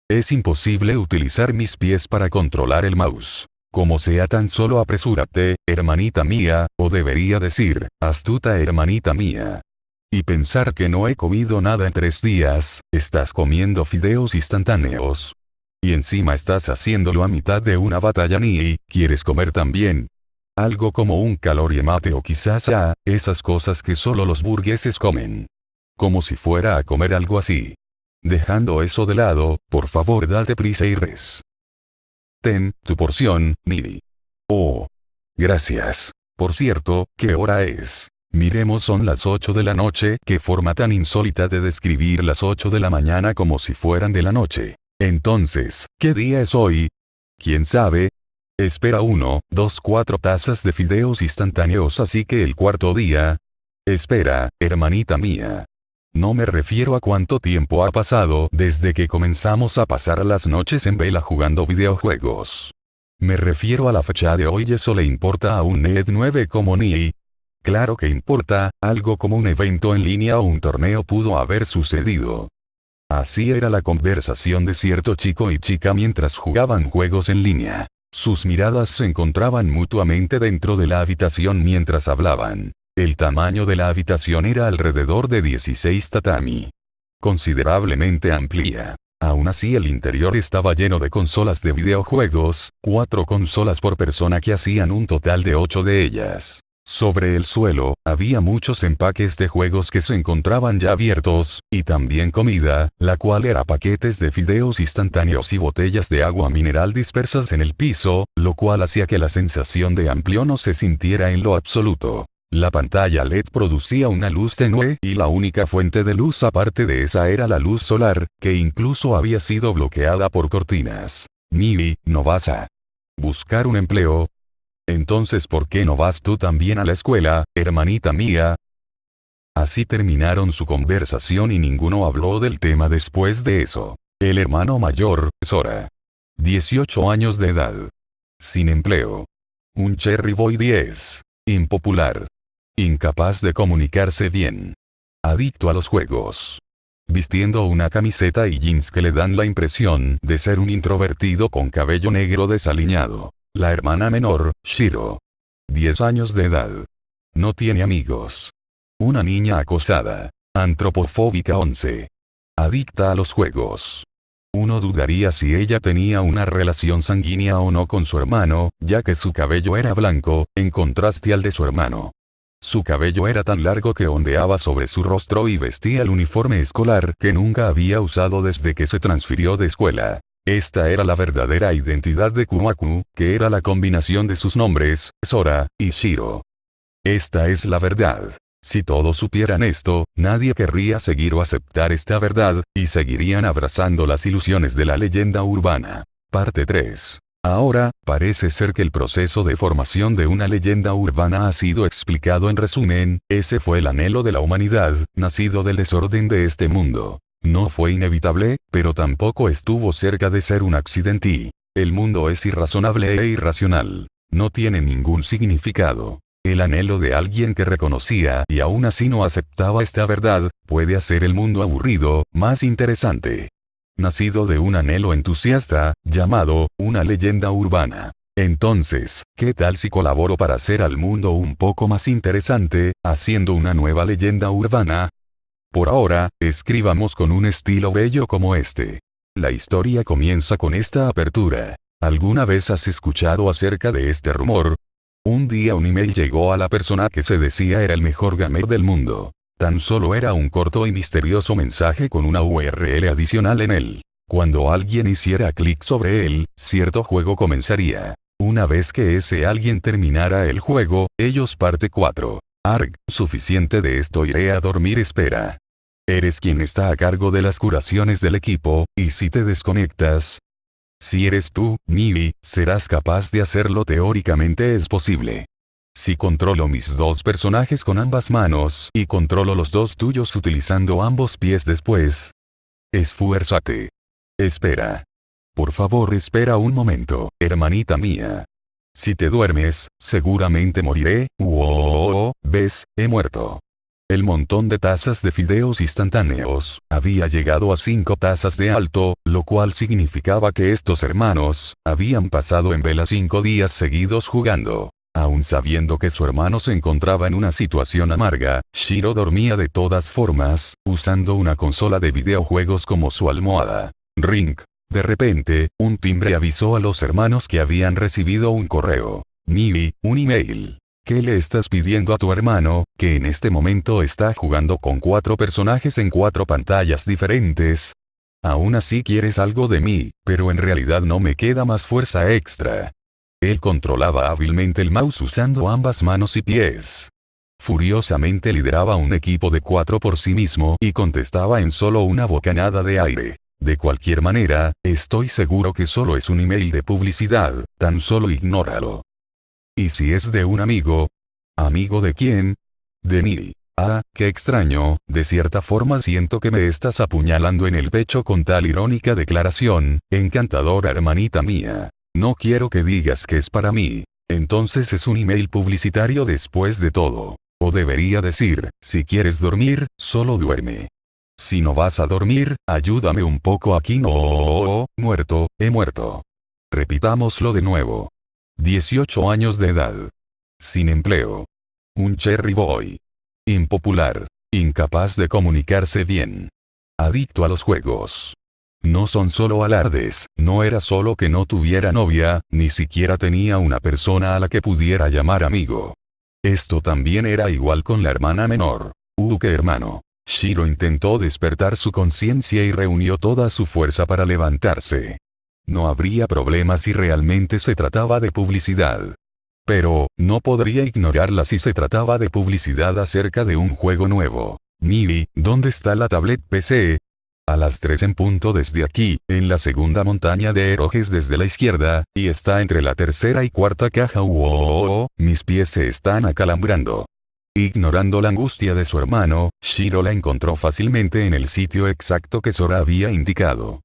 Es imposible utilizar mis pies para controlar el mouse. Como sea tan solo apresúrate, hermanita mía, o debería decir, astuta hermanita mía. Y pensar que no he comido nada en 3 días, estás comiendo fideos instantáneos. Y encima estás haciéndolo a mitad de una batalla ni quieres comer también. Algo como un calorie mate o quizás esas cosas que solo los burgueses comen. Como si fuera a comer algo así. Dejando eso de lado, por favor date prisa y res. Ten, tu porción, Nili. Oh. Gracias. Por cierto, ¿qué hora es? Miremos, son las 8 de la noche, qué forma tan insólita de describir las 8 de la mañana como si fueran de la noche. Entonces, ¿qué día es hoy? ¿Quién sabe? Espera 1, 2, 4 tazas de fideos instantáneos, así que el cuarto día. Espera, hermanita mía. No me refiero a cuánto tiempo ha pasado desde que comenzamos a pasar las noches en vela jugando videojuegos. Me refiero a la fecha de hoy. ¿Eso le importa a un Ned 9 como Nii? Claro que importa, algo como un evento en línea o un torneo pudo haber sucedido. Así era la conversación de cierto chico y chica mientras jugaban juegos en línea. Sus miradas se encontraban mutuamente dentro de la habitación mientras hablaban. El tamaño de la habitación era alrededor de 16 tatami. Considerablemente amplia. Aún así el interior estaba lleno de consolas de videojuegos, 4 consolas por persona que hacían un total de 8 de ellas. Sobre el suelo, había muchos empaques de juegos que se encontraban ya abiertos, y también comida, la cual era paquetes de fideos instantáneos y botellas de agua mineral dispersas en el piso, lo cual hacía que la sensación de amplio no se sintiera en lo absoluto. La pantalla LED producía una luz tenue y la única fuente de luz aparte de esa era la luz solar, que incluso había sido bloqueada por cortinas. Nivi, ¿no vas a buscar un empleo? Entonces ¿por qué no vas tú también a la escuela, hermanita mía? Así terminaron su conversación y ninguno habló del tema después de eso. El hermano mayor, Sora. 18 años de edad. Sin empleo. Un Cherry Boy 10. Impopular. Incapaz de comunicarse bien. Adicto a los juegos. Vistiendo una camiseta y jeans que le dan la impresión de ser un introvertido con cabello negro desaliñado. La hermana menor, Shiro. 10 años de edad. No tiene amigos. Una niña acosada. Antropofóbica 11. Adicta a los juegos. Uno dudaría si ella tenía una relación sanguínea o no con su hermano, ya que su cabello era blanco, en contraste al de su hermano. Su cabello era tan largo que ondeaba sobre su rostro y vestía el uniforme escolar que nunca había usado desde que se transfirió de escuela. Esta era la verdadera identidad de Kumaku, que era la combinación de sus nombres, Sora, y Shiro. Esta es la verdad. Si todos supieran esto, nadie querría seguir o aceptar esta verdad, y seguirían abrazando las ilusiones de la leyenda urbana. Parte 3. Ahora, parece ser que el proceso de formación de una leyenda urbana ha sido explicado en resumen, ese fue el anhelo de la humanidad, nacido del desorden de este mundo. No fue inevitable, pero tampoco estuvo cerca de ser un accidente. El mundo es irrazonable e irracional. No tiene ningún significado. El anhelo de alguien que reconocía y aún así no aceptaba esta verdad, puede hacer el mundo aburrido, más interesante. Nacido de un anhelo entusiasta, llamado, una leyenda urbana. Entonces, ¿qué tal si colaboro para hacer al mundo un poco más interesante, haciendo una nueva leyenda urbana? Por ahora, escribamos con un estilo bello como este. La historia comienza con esta apertura. ¿Alguna vez has escuchado acerca de este rumor? Un día un email llegó a la persona que se decía era el mejor gamer del mundo. Tan solo era un corto y misterioso mensaje con una URL adicional en él. Cuando alguien hiciera clic sobre él, cierto juego comenzaría. Una vez que ese alguien terminara el juego, ellos parte 4. Arg, suficiente de esto, iré a dormir, espera. Eres quien está a cargo de las curaciones del equipo, y si te desconectas, si eres tú, Nivi, serás capaz de hacerlo, teóricamente es posible. Si controlo mis 2 personajes con ambas manos, y controlo los 2 tuyos utilizando ambos pies después. Esfuérzate. Espera. Por favor, espera un momento, hermanita mía. Si te duermes, seguramente moriré. ¿Ves? He muerto. El montón de tazas de fideos instantáneos había llegado a 5 tazas de alto, lo cual significaba que estos hermanos habían pasado en vela 5 días seguidos jugando. Aun sabiendo que su hermano se encontraba en una situación amarga, Shiro dormía de todas formas, usando una consola de videojuegos como su almohada. Ring. De repente, un timbre avisó a los hermanos que habían recibido un correo. Nivi, un email. ¿Qué le estás pidiendo a tu hermano, que en este momento está jugando con 4 personajes en 4 pantallas diferentes? Aún así quieres algo de mí, pero en realidad no me queda más fuerza extra. Él controlaba hábilmente el mouse usando ambas manos y pies. Furiosamente lideraba un equipo de 4 por sí mismo y contestaba en solo una bocanada de aire. De cualquier manera, estoy seguro que solo es un email de publicidad, tan solo ignóralo. ¿Y si es de un amigo? ¿Amigo de quién? De Nivi. Ah, qué extraño, de cierta forma siento que me estás apuñalando en el pecho con tal irónica declaración, encantadora hermanita mía. No quiero que digas que es para mí. Entonces es un email publicitario después de todo. O debería decir, si quieres dormir, solo duerme. Si no vas a dormir, ayúdame un poco aquí. No, muerto, he muerto. Repitámoslo de nuevo. 18 años de edad. Sin empleo. Un Cherry Boy. Impopular. Incapaz de comunicarse bien. Adicto a los juegos. No son solo alardes, no era solo que no tuviera novia, ni siquiera tenía una persona a la que pudiera llamar amigo. Esto también era igual con la hermana menor. ¿Qué hermano? Shiro intentó despertar su conciencia y reunió toda su fuerza para levantarse. No habría problema si realmente se trataba de publicidad. Pero, no podría ignorarla si se trataba de publicidad acerca de un juego nuevo. Miri, ¿dónde está la tablet PC? A las 3 en punto desde aquí, en la segunda montaña de erojes desde la izquierda, y está entre la tercera y cuarta caja. Mis pies se están acalambrando. Ignorando la angustia de su hermano, Shiro la encontró fácilmente en el sitio exacto que Sora había indicado.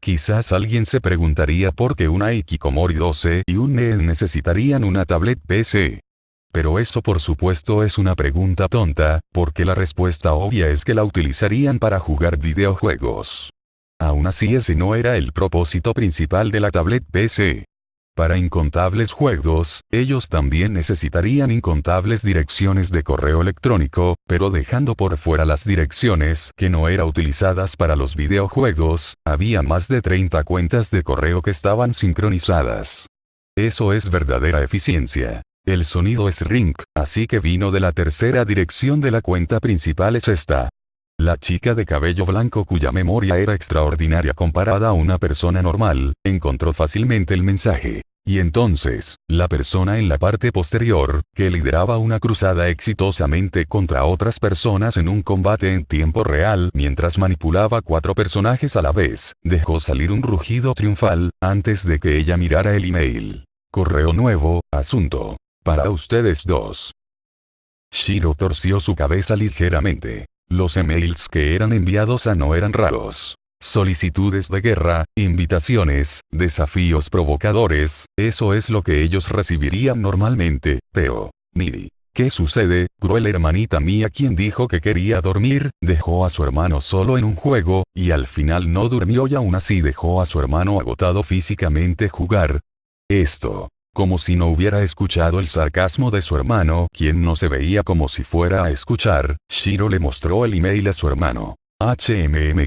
Quizás alguien se preguntaría por qué una Hikikomori 12 y un NES necesitarían una tablet PC. Pero eso por supuesto es una pregunta tonta, porque la respuesta obvia es que la utilizarían para jugar videojuegos. Aún así ese no era el propósito principal de la tablet PC. Para incontables juegos, ellos también necesitarían incontables direcciones de correo electrónico, pero dejando por fuera las direcciones que no eran utilizadas para los videojuegos, había más de 30 cuentas de correo que estaban sincronizadas. Eso es verdadera eficiencia. El sonido es ring, así que vino de la tercera dirección de la cuenta principal es esta. La chica de cabello blanco cuya memoria era extraordinaria comparada a una persona normal, encontró fácilmente el mensaje. Y entonces, la persona en la parte posterior, que lideraba una cruzada exitosamente contra otras personas en un combate en tiempo real mientras manipulaba 4 personajes a la vez, dejó salir un rugido triunfal, antes de que ella mirara el email. Correo nuevo, asunto. Para ustedes dos. Shiro torció su cabeza ligeramente. Los emails que eran enviados a no eran raros. Solicitudes de guerra, invitaciones, desafíos provocadores, eso es lo que ellos recibirían normalmente, pero, Miri, ¿qué sucede, cruel hermanita mía? Quien dijo que quería dormir, dejó a su hermano solo en un juego, y al final no durmió y aún así dejó a su hermano agotado físicamente jugar. Esto. Como si no hubiera escuchado el sarcasmo de su hermano, quien no se veía como si fuera a escuchar, Shiro le mostró el email a su hermano.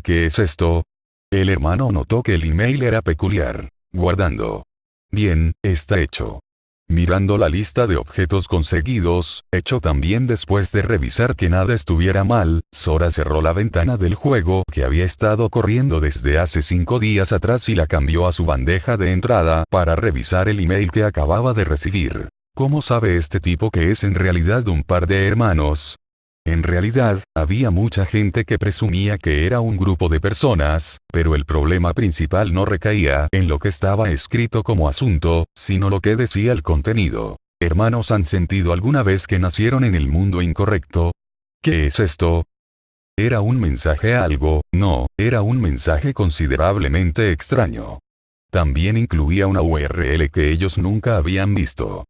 ¿Qué es esto? El hermano notó que el email era peculiar. Guardando. Bien, está hecho. Mirando la lista de objetos conseguidos, hecho también después de revisar que nada estuviera mal, Sora cerró la ventana del juego que había estado corriendo desde hace 5 días atrás y la cambió a su bandeja de entrada para revisar el email que acababa de recibir. ¿Cómo sabe este tipo que es en realidad un par de hermanos? En realidad, había mucha gente que presumía que era un grupo de personas, pero el problema principal no recaía en lo que estaba escrito como asunto, sino lo que decía el contenido. ¿Hermanos han sentido alguna vez que nacieron en el mundo incorrecto? ¿Qué es esto? ¿Era un mensaje a algo? No, era un mensaje considerablemente extraño. También incluía una URL que ellos nunca habían visto.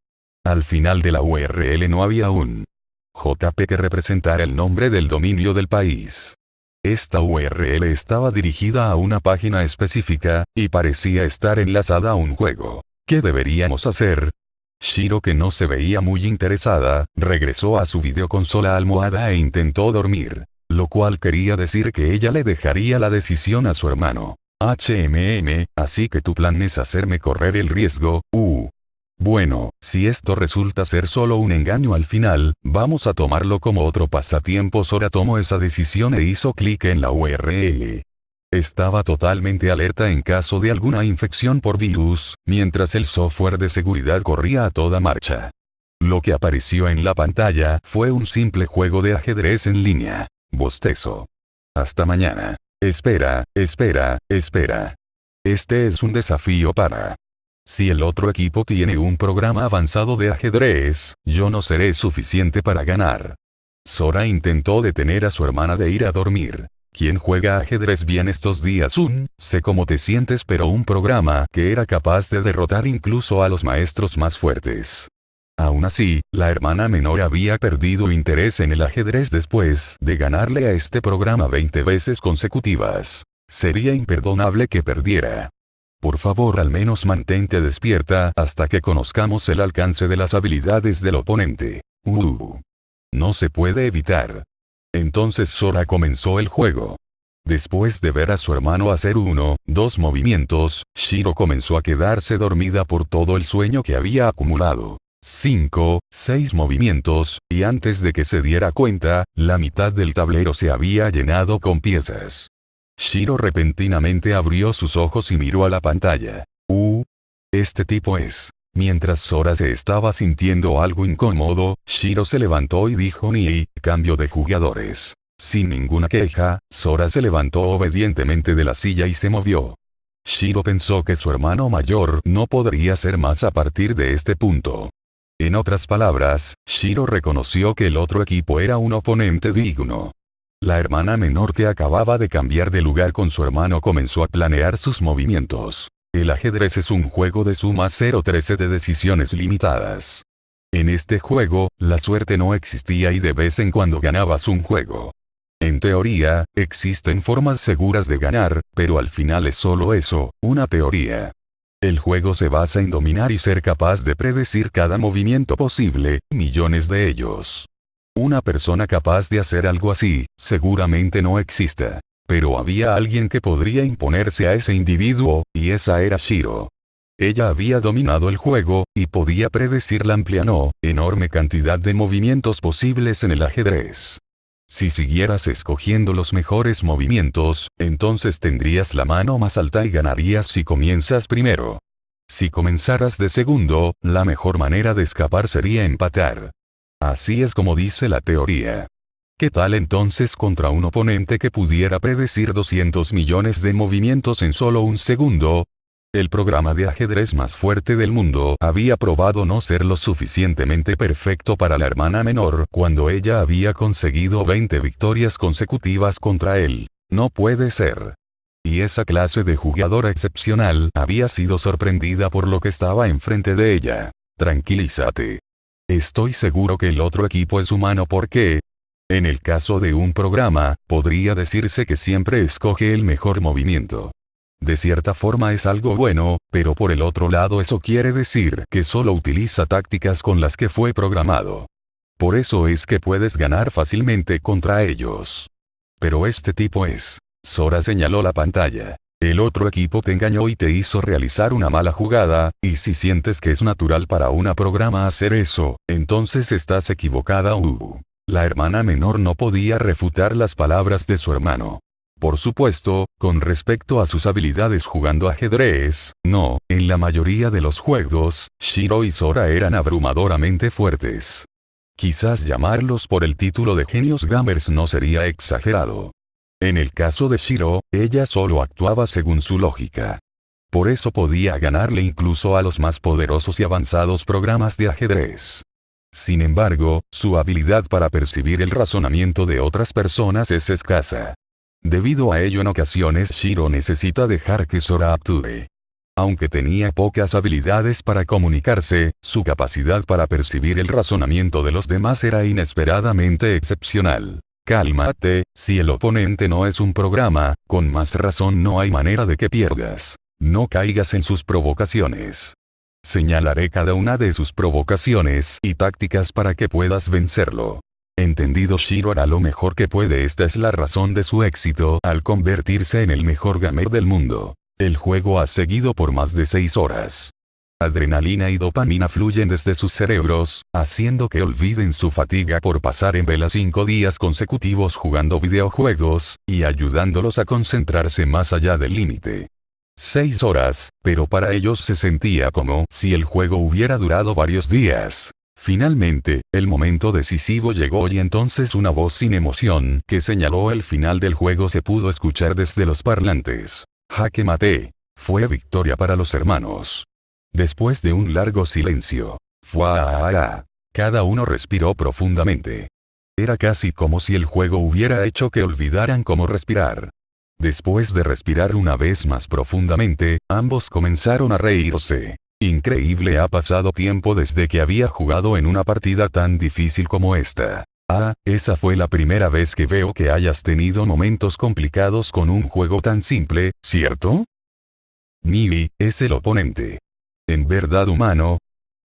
Al final de la URL no había un JP que representara el nombre del dominio del país. Esta URL estaba dirigida a una página específica, y parecía estar enlazada a un juego. ¿Qué deberíamos hacer? Shiro, que no se veía muy interesada, regresó a su videoconsola almohada e intentó dormir. Lo cual quería decir que ella le dejaría la decisión a su hermano. Así que tu plan es hacerme correr el riesgo. Bueno, si esto resulta ser solo un engaño al final, vamos a tomarlo como otro pasatiempo. Sora tomó esa decisión e hizo clic en la URL. Estaba totalmente alerta en caso de alguna infección por virus, mientras el software de seguridad corría a toda marcha. Lo que apareció en la pantalla fue un simple juego de ajedrez en línea. Bostezo. Hasta mañana. Espera. Este es un desafío para... Si el otro equipo tiene un programa avanzado de ajedrez, yo no seré suficiente para ganar. Sora intentó detener a su hermana de ir a dormir. ¿Quién juega ajedrez bien estos días? Sé cómo te sientes, pero un programa que era capaz de derrotar incluso a los maestros más fuertes. Aún así, la hermana menor había perdido interés en el ajedrez después de ganarle a este programa 20 veces consecutivas. Sería imperdonable que perdiera. Por favor, al menos mantente despierta hasta que conozcamos el alcance de las habilidades del oponente. No se puede evitar. Entonces Sora comenzó el juego. Después de ver a su hermano hacer 2 movimientos, Shiro comenzó a quedarse dormida por todo el sueño que había acumulado. 6 movimientos, y antes de que se diera cuenta, la mitad del tablero se había llenado con piezas. Shiro repentinamente abrió sus ojos y miró a la pantalla. Este tipo es. Mientras Sora se estaba sintiendo algo incómodo, Shiro se levantó y dijo cambio de jugadores. Sin ninguna queja, Sora se levantó obedientemente de la silla y se movió. Shiro pensó que su hermano mayor no podría ser más a partir de este punto. En otras palabras, Shiro reconoció que el otro equipo era un oponente digno. La hermana menor que acababa de cambiar de lugar con su hermano comenzó a planear sus movimientos. El ajedrez es un juego de suma 0-13 de decisiones limitadas. En este juego, la suerte no existía y de vez en cuando ganabas un juego. En teoría, existen formas seguras de ganar, pero al final es solo eso, una teoría. El juego se basa en dominar y ser capaz de predecir cada movimiento posible, millones de ellos. Una persona capaz de hacer algo así, seguramente no exista. Pero había alguien que podría imponerse a ese individuo, y esa era Shiro. Ella había dominado el juego, y podía predecir la amplia enorme cantidad de movimientos posibles en el ajedrez. Si siguieras escogiendo los mejores movimientos, entonces tendrías la mano más alta y ganarías si comienzas primero. Si comenzaras de segundo, la mejor manera de escapar sería empatar. Así es como dice la teoría. ¿Qué tal entonces contra un oponente que pudiera predecir 200 millones de movimientos en solo un segundo? El programa de ajedrez más fuerte del mundo había probado no ser lo suficientemente perfecto para la hermana menor cuando ella había conseguido 20 victorias consecutivas contra él. No puede ser. Y esa clase de jugadora excepcional había sido sorprendida por lo que estaba enfrente de ella. Tranquilízate. Estoy seguro que el otro equipo es humano porque, en el caso de un programa, podría decirse que siempre escoge el mejor movimiento. De cierta forma es algo bueno, pero por el otro lado eso quiere decir que solo utiliza tácticas con las que fue programado. Por eso es que puedes ganar fácilmente contra ellos. Pero este tipo es. Sora señaló la pantalla. El otro equipo te engañó y te hizo realizar una mala jugada, y si sientes que es natural para una programa hacer eso, entonces estás equivocada. La hermana menor no podía refutar las palabras de su hermano. Por supuesto, con respecto a sus habilidades jugando ajedrez, no, en la mayoría de los juegos, Shiro y Sora eran abrumadoramente fuertes. Quizás llamarlos por el título de genios gamers no sería exagerado. En el caso de Shiro, ella solo actuaba según su lógica. Por eso podía ganarle incluso a los más poderosos y avanzados programas de ajedrez. Sin embargo, su habilidad para percibir el razonamiento de otras personas es escasa. Debido a ello en ocasiones Shiro necesita dejar que Sora actúe. Aunque tenía pocas habilidades para comunicarse, su capacidad para percibir el razonamiento de los demás era inesperadamente excepcional. Cálmate, si el oponente no es un programa, con más razón no hay manera de que pierdas. No caigas en sus provocaciones. Señalaré cada una de sus provocaciones y tácticas para que puedas vencerlo. Entendido. Shiro hará lo mejor que puede. Esta es la razón de su éxito al convertirse en el mejor gamer del mundo. El juego ha seguido por más de 6 horas. Adrenalina y dopamina fluyen desde sus cerebros, haciendo que olviden su fatiga por pasar en vela 5 días consecutivos jugando videojuegos, y ayudándolos a concentrarse más allá del límite. 6 horas, pero para ellos se sentía como si el juego hubiera durado varios días. Finalmente, el momento decisivo llegó y entonces una voz sin emoción que señaló el final del juego se pudo escuchar desde los parlantes. Jaque mate. Fue victoria para los hermanos. Después de un largo silencio. ¡Fuaa! Cada uno respiró profundamente. Era casi como si el juego hubiera hecho que olvidaran cómo respirar. Después de respirar una vez más profundamente, ambos comenzaron a reírse. Increíble, ha pasado tiempo desde que había jugado en una partida tan difícil como esta. Ah, esa fue la primera vez que veo que hayas tenido momentos complicados con un juego tan simple, ¿cierto? Nibi, es el oponente. ¿En verdad humano?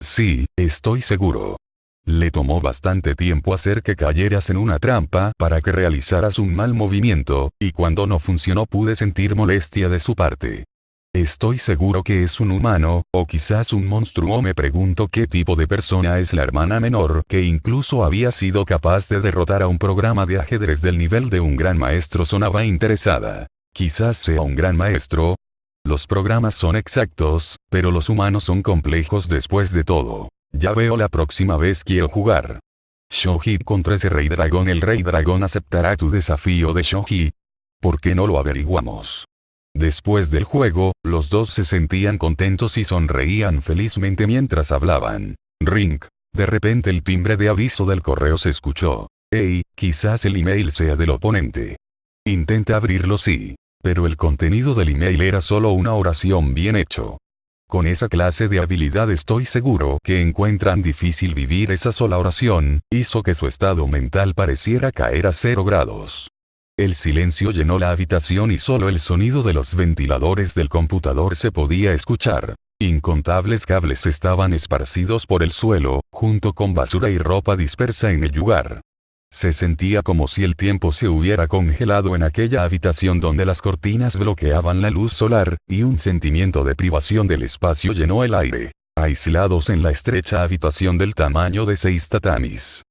Sí, estoy seguro. Le tomó bastante tiempo hacer que cayeras en una trampa para que realizaras un mal movimiento, y cuando no funcionó pude sentir molestia de su parte. Estoy seguro que es un humano, o quizás un monstruo. Me pregunto qué tipo de persona es la hermana menor que incluso había sido capaz de derrotar a un programa de ajedrez del nivel de un gran maestro. Sonaba interesada. Quizás sea un gran maestro. Los programas son exactos, pero los humanos son complejos después de todo. Ya veo, la próxima vez quiero jugar Shogi contra ese rey dragón. ¿El rey dragón aceptará tu desafío de Shogi? ¿Por qué no lo averiguamos? Después del juego, los dos se sentían contentos y sonreían felizmente mientras hablaban. Ring. De repente el timbre de aviso del correo se escuchó. Hey, quizás el email sea del oponente. Intenta abrirlo, sí. Pero el contenido del email era solo una oración bien hecho. Con esa clase de habilidad estoy seguro que encuentran difícil vivir. Esa sola oración hizo que su estado mental pareciera caer a 0 grados. El silencio llenó la habitación y solo el sonido de los ventiladores del computador se podía escuchar. Incontables cables estaban esparcidos por el suelo, junto con basura y ropa dispersa en el lugar. Se sentía como si el tiempo se hubiera congelado en aquella habitación donde las cortinas bloqueaban la luz solar, y un sentimiento de privación del espacio llenó el aire. Aislados en la estrecha habitación del tamaño de 6 tatamis.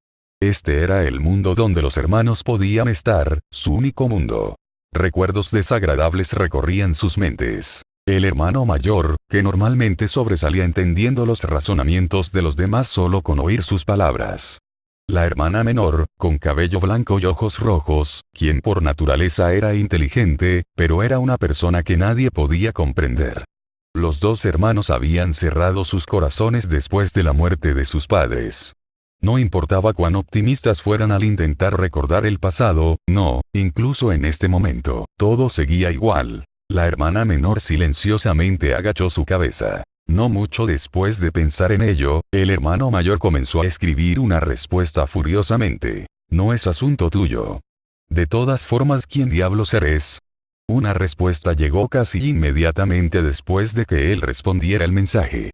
Este era el mundo donde los hermanos podían estar, su único mundo. Recuerdos desagradables recorrían sus mentes. El hermano mayor, que normalmente sobresalía entendiendo los razonamientos de los demás solo con oír sus palabras. La hermana menor, con cabello blanco y ojos rojos, quien por naturaleza era inteligente, pero era una persona que nadie podía comprender. Los dos hermanos habían cerrado sus corazones después de la muerte de sus padres. No importaba cuán optimistas fueran al intentar recordar el pasado, no, incluso en este momento, todo seguía igual. La hermana menor silenciosamente agachó su cabeza. No mucho después de pensar en ello, el hermano mayor comenzó a escribir una respuesta furiosamente. No es asunto tuyo. De todas formas, ¿quién diablos eres? Una respuesta llegó casi inmediatamente después de que él respondiera el mensaje.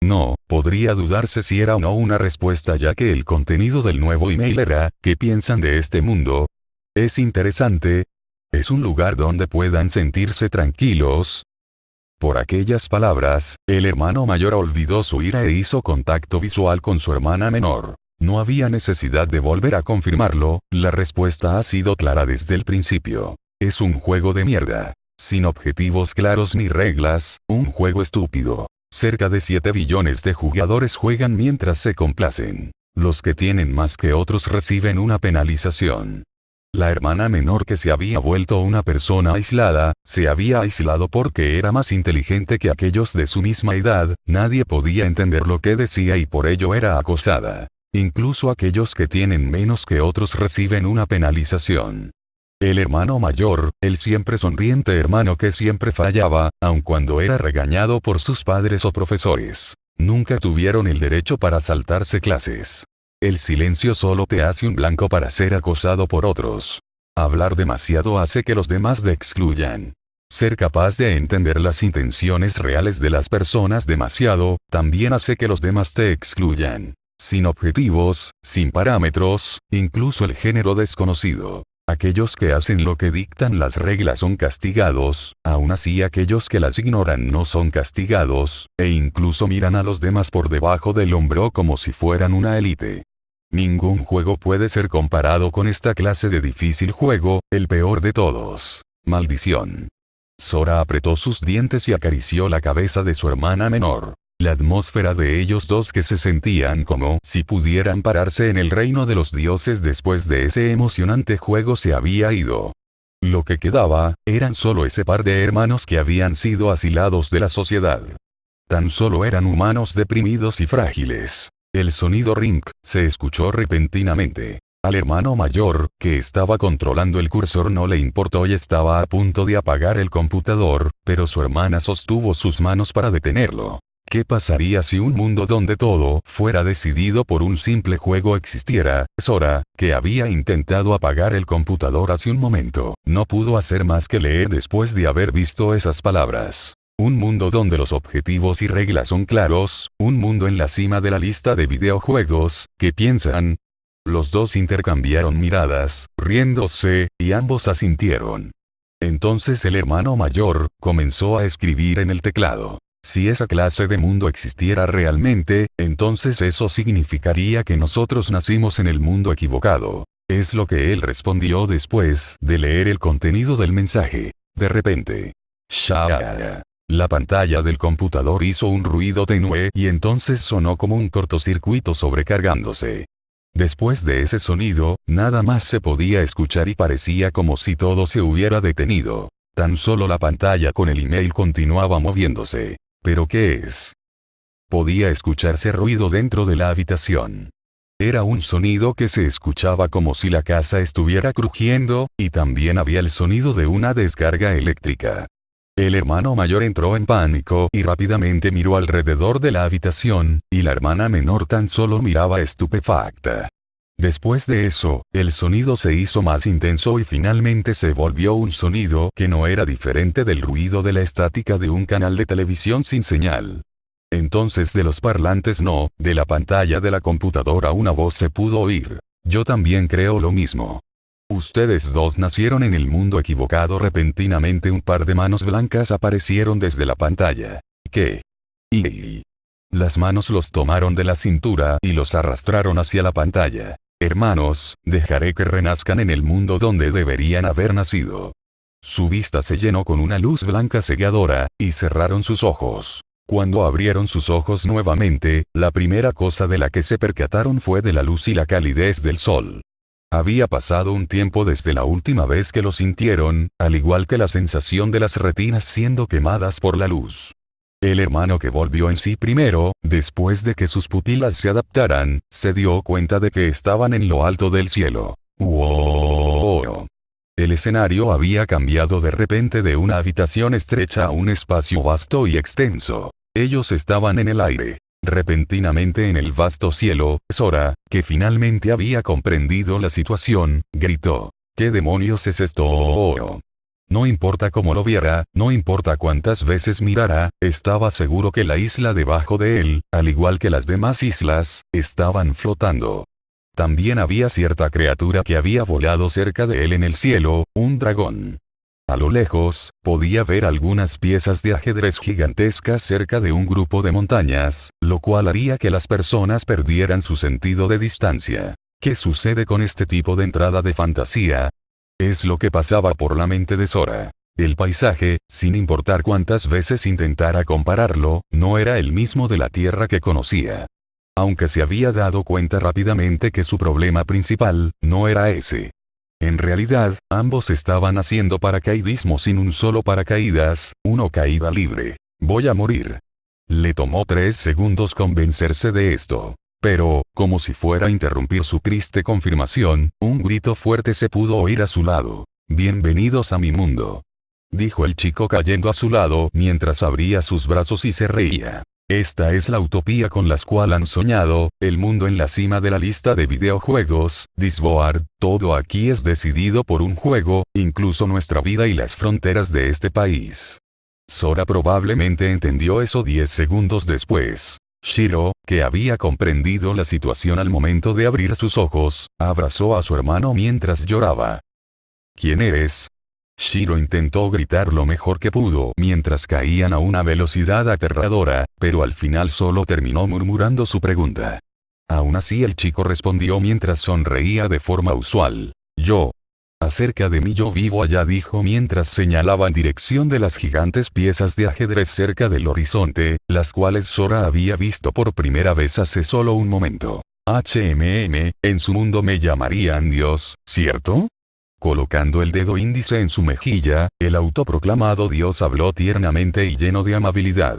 No, podría dudarse si era o no una respuesta, ya que el contenido del nuevo email era: ¿qué piensan de este mundo? Es interesante. Es un lugar donde puedan sentirse tranquilos. Por aquellas palabras, el hermano mayor olvidó su ira e hizo contacto visual con su hermana menor. No había necesidad de volver a confirmarlo, la respuesta ha sido clara desde el principio. Es un juego de mierda. Sin objetivos claros ni reglas, un juego estúpido. Cerca de 7 billones de jugadores juegan mientras se complacen. Los que tienen más que otros reciben una penalización. La hermana menor, que se había vuelto una persona aislada, se había aislado porque era más inteligente que aquellos de su misma edad, nadie podía entender lo que decía y por ello era acosada. Incluso aquellos que tienen menos que otros reciben una penalización. El hermano mayor, el siempre sonriente hermano que siempre fallaba, aun cuando era regañado por sus padres o profesores. Nunca tuvieron el derecho para saltarse clases. El silencio solo te hace un blanco para ser acosado por otros. Hablar demasiado hace que los demás te excluyan. Ser capaz de entender las intenciones reales de las personas demasiado, también hace que los demás te excluyan. Sin objetivos, sin parámetros, incluso el género desconocido. Aquellos que hacen lo que dictan las reglas son castigados, aún así aquellos que las ignoran no son castigados, e incluso miran a los demás por debajo del hombro como si fueran una élite. Ningún juego puede ser comparado con esta clase de difícil juego, el peor de todos. Maldición. Sora apretó sus dientes y acarició la cabeza de su hermana menor. La atmósfera de ellos dos, que se sentían como si pudieran pararse en el reino de los dioses después de ese emocionante juego, se había ido. Lo que quedaba, eran solo ese par de hermanos que habían sido asilados de la sociedad. Tan solo eran humanos deprimidos y frágiles. El sonido ring se escuchó repentinamente. Al hermano mayor, que estaba controlando el cursor, no le importó y estaba a punto de apagar el computador, pero su hermana sostuvo sus manos para detenerlo. ¿Qué pasaría si un mundo donde todo fuera decidido por un simple juego existiera? Sora, que había intentado apagar el computador hace un momento, no pudo hacer más que leer después de haber visto esas palabras. Un mundo donde los objetivos y reglas son claros, un mundo en la cima de la lista de videojuegos. ¿Qué piensan? Los dos intercambiaron miradas, riéndose, y ambos asintieron. Entonces el hermano mayor comenzó a escribir en el teclado. Si esa clase de mundo existiera realmente, entonces eso significaría que nosotros nacimos en el mundo equivocado. Es lo que él respondió después de leer el contenido del mensaje. De repente, ¡shaa! La pantalla del computador hizo un ruido tenue y entonces sonó como un cortocircuito sobrecargándose. Después de ese sonido, nada más se podía escuchar y parecía como si todo se hubiera detenido. Tan solo la pantalla con el email continuaba moviéndose. ¿Pero qué es? Podía escucharse ruido dentro de la habitación. Era un sonido que se escuchaba como si la casa estuviera crujiendo, y también había el sonido de una descarga eléctrica. El hermano mayor entró en pánico y rápidamente miró alrededor de la habitación, y la hermana menor tan solo miraba estupefacta. Después de eso, el sonido se hizo más intenso y finalmente se volvió un sonido que no era diferente del ruido de la estática de un canal de televisión sin señal. Entonces de los parlantes no, de la pantalla de la computadora una voz se pudo oír. Yo también creo lo mismo. Ustedes dos nacieron en el mundo equivocado. Repentinamente un par de manos blancas aparecieron desde la pantalla. ¿Qué? Y las manos los tomaron de la cintura y los arrastraron hacia la pantalla. Hermanos, dejaré que renazcan en el mundo donde deberían haber nacido. Su vista se llenó con una luz blanca cegadora, y cerraron sus ojos. Cuando abrieron sus ojos nuevamente, la primera cosa de la que se percataron fue de la luz y la calidez del sol. Había pasado un tiempo desde la última vez que lo sintieron, al igual que la sensación de las retinas siendo quemadas por la luz. El hermano que volvió en sí primero, después de que sus pupilas se adaptaran, se dio cuenta de que estaban en lo alto del cielo. ¡Wow! El escenario había cambiado de repente de una habitación estrecha a un espacio vasto y extenso. Ellos estaban en el aire. Repentinamente en el vasto cielo, Sora, que finalmente había comprendido la situación, gritó. ¿Qué demonios es esto? No importa cómo lo viera, no importa cuántas veces mirara, estaba seguro que la isla debajo de él, al igual que las demás islas, estaban flotando. También había cierta criatura que había volado cerca de él en el cielo, un dragón. A lo lejos, podía ver algunas piezas de ajedrez gigantescas cerca de un grupo de montañas, lo cual haría que las personas perdieran su sentido de distancia. ¿Qué sucede con este tipo de entrada de fantasía? Es lo que pasaba por la mente de Sora. El paisaje, sin importar cuántas veces intentara compararlo, no era el mismo de la tierra que conocía. Aunque se había dado cuenta rápidamente que su problema principal no era ese. En realidad, ambos estaban haciendo paracaidismo sin un solo paracaídas, uno caída libre. Voy a morir. Le tomó 3 segundos convencerse de esto. Pero, como si fuera a interrumpir su triste confirmación, un grito fuerte se pudo oír a su lado. Bienvenidos a mi mundo. Dijo el chico cayendo a su lado mientras abría sus brazos y se reía. Esta es la utopía con la cual han soñado, el mundo en la cima de la lista de videojuegos, Disboard, todo aquí es decidido por un juego, incluso nuestra vida y las fronteras de este país. Sora probablemente entendió eso 10 segundos después. Shiro, que había comprendido la situación al momento de abrir sus ojos, abrazó a su hermano mientras lloraba. ¿Quién eres? Shiro intentó gritar lo mejor que pudo mientras caían a una velocidad aterradora, pero al final solo terminó murmurando su pregunta. Aún así el chico respondió mientras sonreía de forma usual. Yo. Acerca de mí yo vivo allá, dijo mientras señalaba en dirección de las gigantes piezas de ajedrez cerca del horizonte, las cuales Sora había visto por primera vez hace solo un momento. En su mundo me llamarían Dios, ¿cierto? Colocando el dedo índice en su mejilla, el autoproclamado Dios habló tiernamente y lleno de amabilidad.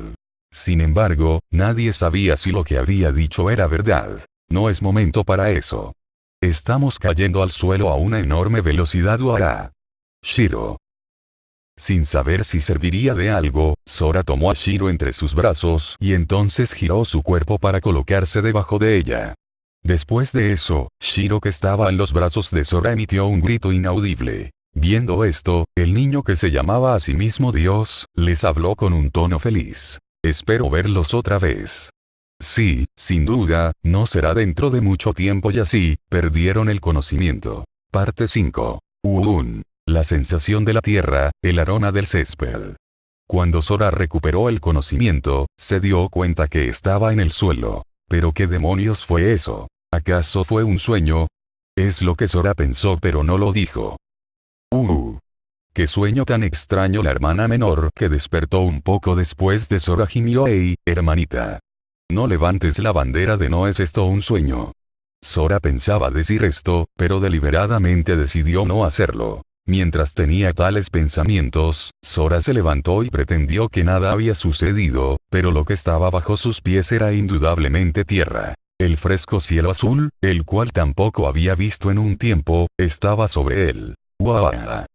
Sin embargo, nadie sabía si lo que había dicho era verdad. No es momento para eso. Estamos cayendo al suelo a una enorme velocidad. Uara. Shiro. Sin saber si serviría de algo, Sora tomó a Shiro entre sus brazos y entonces giró su cuerpo para colocarse debajo de ella. Después de eso, Shiro, que estaba en los brazos de Sora, emitió un grito inaudible. Viendo esto, el niño que se llamaba a sí mismo Dios, les habló con un tono feliz. Espero verlos otra vez. Sí, sin duda, no será dentro de mucho tiempo y así, perdieron el conocimiento. Parte 5. La sensación de la tierra, el aroma del césped. Cuando Sora recuperó el conocimiento, se dio cuenta que estaba en el suelo. ¿Pero qué demonios fue eso? ¿Acaso fue un sueño? Es lo que Sora pensó pero no lo dijo. ¡Qué sueño tan extraño! La hermana menor que despertó un poco después de Sora gimió: ¡Ey, hermanita! No levantes la bandera de no es esto un sueño. Sora pensaba decir esto, pero deliberadamente decidió no hacerlo. Mientras tenía tales pensamientos, Sora se levantó y pretendió que nada había sucedido, pero lo que estaba bajo sus pies era indudablemente tierra. El fresco cielo azul, el cual tampoco había visto en un tiempo, estaba sobre él. ¡Guau!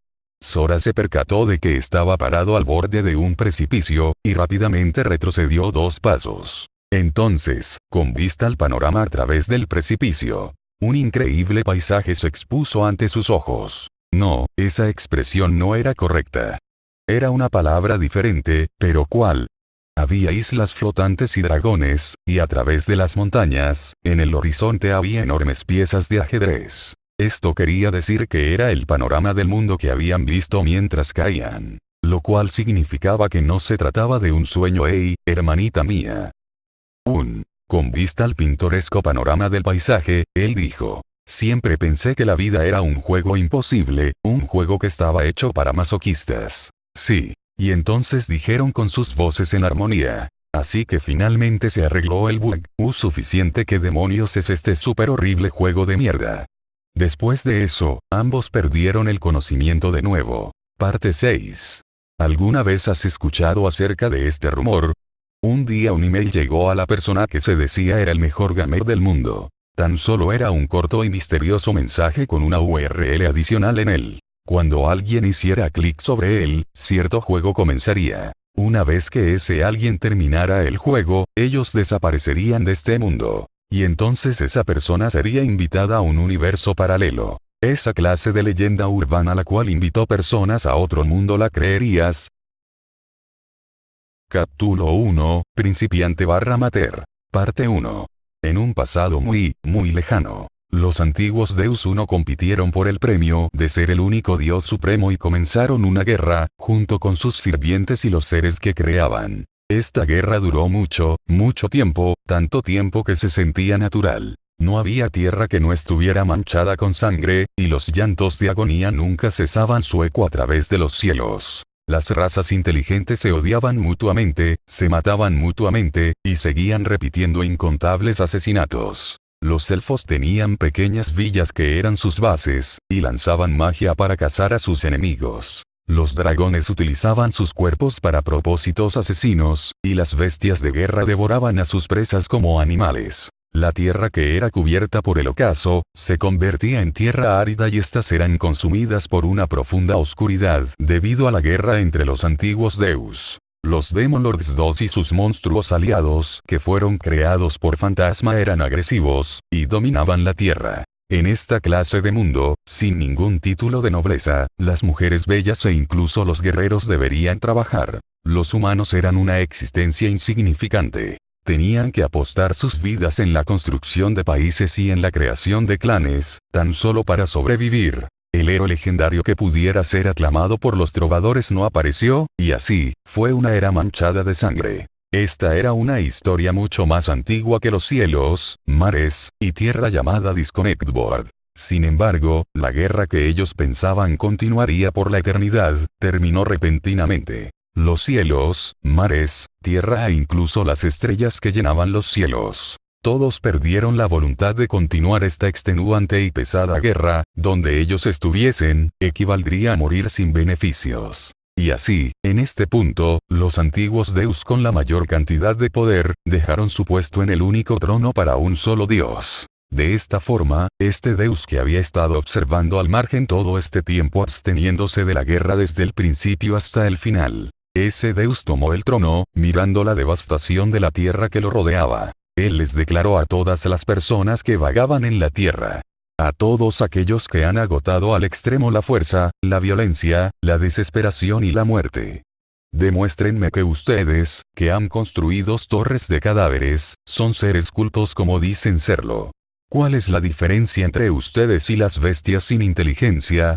Sora se percató de que estaba parado al borde de un precipicio, y rápidamente retrocedió 2 pasos. Entonces, con vista al panorama a través del precipicio, un increíble paisaje se expuso ante sus ojos. No, esa expresión no era correcta. Era una palabra diferente, pero ¿cuál? Había islas flotantes y dragones, y a través de las montañas, en el horizonte había enormes piezas de ajedrez. Esto quería decir que era el panorama del mundo que habían visto mientras caían. Lo cual significaba que no se trataba de un sueño. ¡Ey, hermanita mía! Con vista al pintoresco panorama del paisaje, él dijo: siempre pensé que la vida era un juego imposible, un juego que estaba hecho para masoquistas. Sí. Y entonces dijeron con sus voces en armonía. Así que finalmente se arregló el bug. Suficiente. ¿Qué demonios es este súper horrible juego de mierda? Después de eso, ambos perdieron el conocimiento de nuevo. Parte 6. ¿Alguna vez has escuchado acerca de este rumor? Un día un email llegó a la persona que se decía era el mejor gamer del mundo. Tan solo era un corto y misterioso mensaje con una URL adicional en él. Cuando alguien hiciera clic sobre él, cierto juego comenzaría. Una vez que ese alguien terminara el juego, ellos desaparecerían de este mundo. Y entonces esa persona sería invitada a un universo paralelo. Esa clase de leyenda urbana la cual invitó personas a otro mundo. ¿La creerías? Capítulo 1, Principiante/Mater. Parte 1. En un pasado muy lejano, los antiguos Deus 1 compitieron por el premio de ser el único Dios supremo y comenzaron una guerra, junto con sus sirvientes y los seres que creaban. Esta guerra duró mucho tiempo, tanto tiempo que se sentía natural. No había tierra que no estuviera manchada con sangre, y los llantos de agonía nunca cesaban su eco a través de los cielos. Las razas inteligentes se odiaban mutuamente, se mataban mutuamente, y seguían repitiendo incontables asesinatos. Los elfos tenían pequeñas villas que eran sus bases, y lanzaban magia para cazar a sus enemigos. Los dragones utilizaban sus cuerpos para propósitos asesinos, y las bestias de guerra devoraban a sus presas como animales. La tierra que era cubierta por el ocaso, se convertía en tierra árida y estas eran consumidas por una profunda oscuridad debido a la guerra entre los antiguos Deus. Los Demon Lords 2 y sus monstruos aliados, que fueron creados por Fantasma, eran agresivos, y dominaban la tierra. En esta clase de mundo, sin ningún título de nobleza, las mujeres bellas e incluso los guerreros deberían trabajar. Los humanos eran una existencia insignificante. Tenían que apostar sus vidas en la construcción de países y en la creación de clanes, tan solo para sobrevivir. El héroe legendario que pudiera ser aclamado por los trovadores no apareció, y así, fue una era manchada de sangre. Esta era una historia mucho más antigua que los cielos, mares, y tierra llamada Disconnect Board. Sin embargo, la guerra que ellos pensaban continuaría por la eternidad, terminó repentinamente. Los cielos, mares, tierra e incluso las estrellas que llenaban los cielos. Todos perdieron la voluntad de continuar esta extenuante y pesada guerra, donde ellos estuviesen, equivaldría a morir sin beneficios. Y así, en este punto, los antiguos Deus con la mayor cantidad de poder, dejaron su puesto en el único trono para un solo Dios. De esta forma, este Deus que había estado observando al margen todo este tiempo absteniéndose de la guerra desde el principio hasta el final. Ese Deus tomó el trono, mirando la devastación de la tierra que lo rodeaba. Él les declaró a todas las personas que vagaban en la tierra: A todos aquellos que han agotado al extremo la fuerza, la violencia, la desesperación y la muerte. Demuéstrenme que ustedes, que han construido torres de cadáveres, son seres cultos como dicen serlo. ¿Cuál es la diferencia entre ustedes y las bestias sin inteligencia?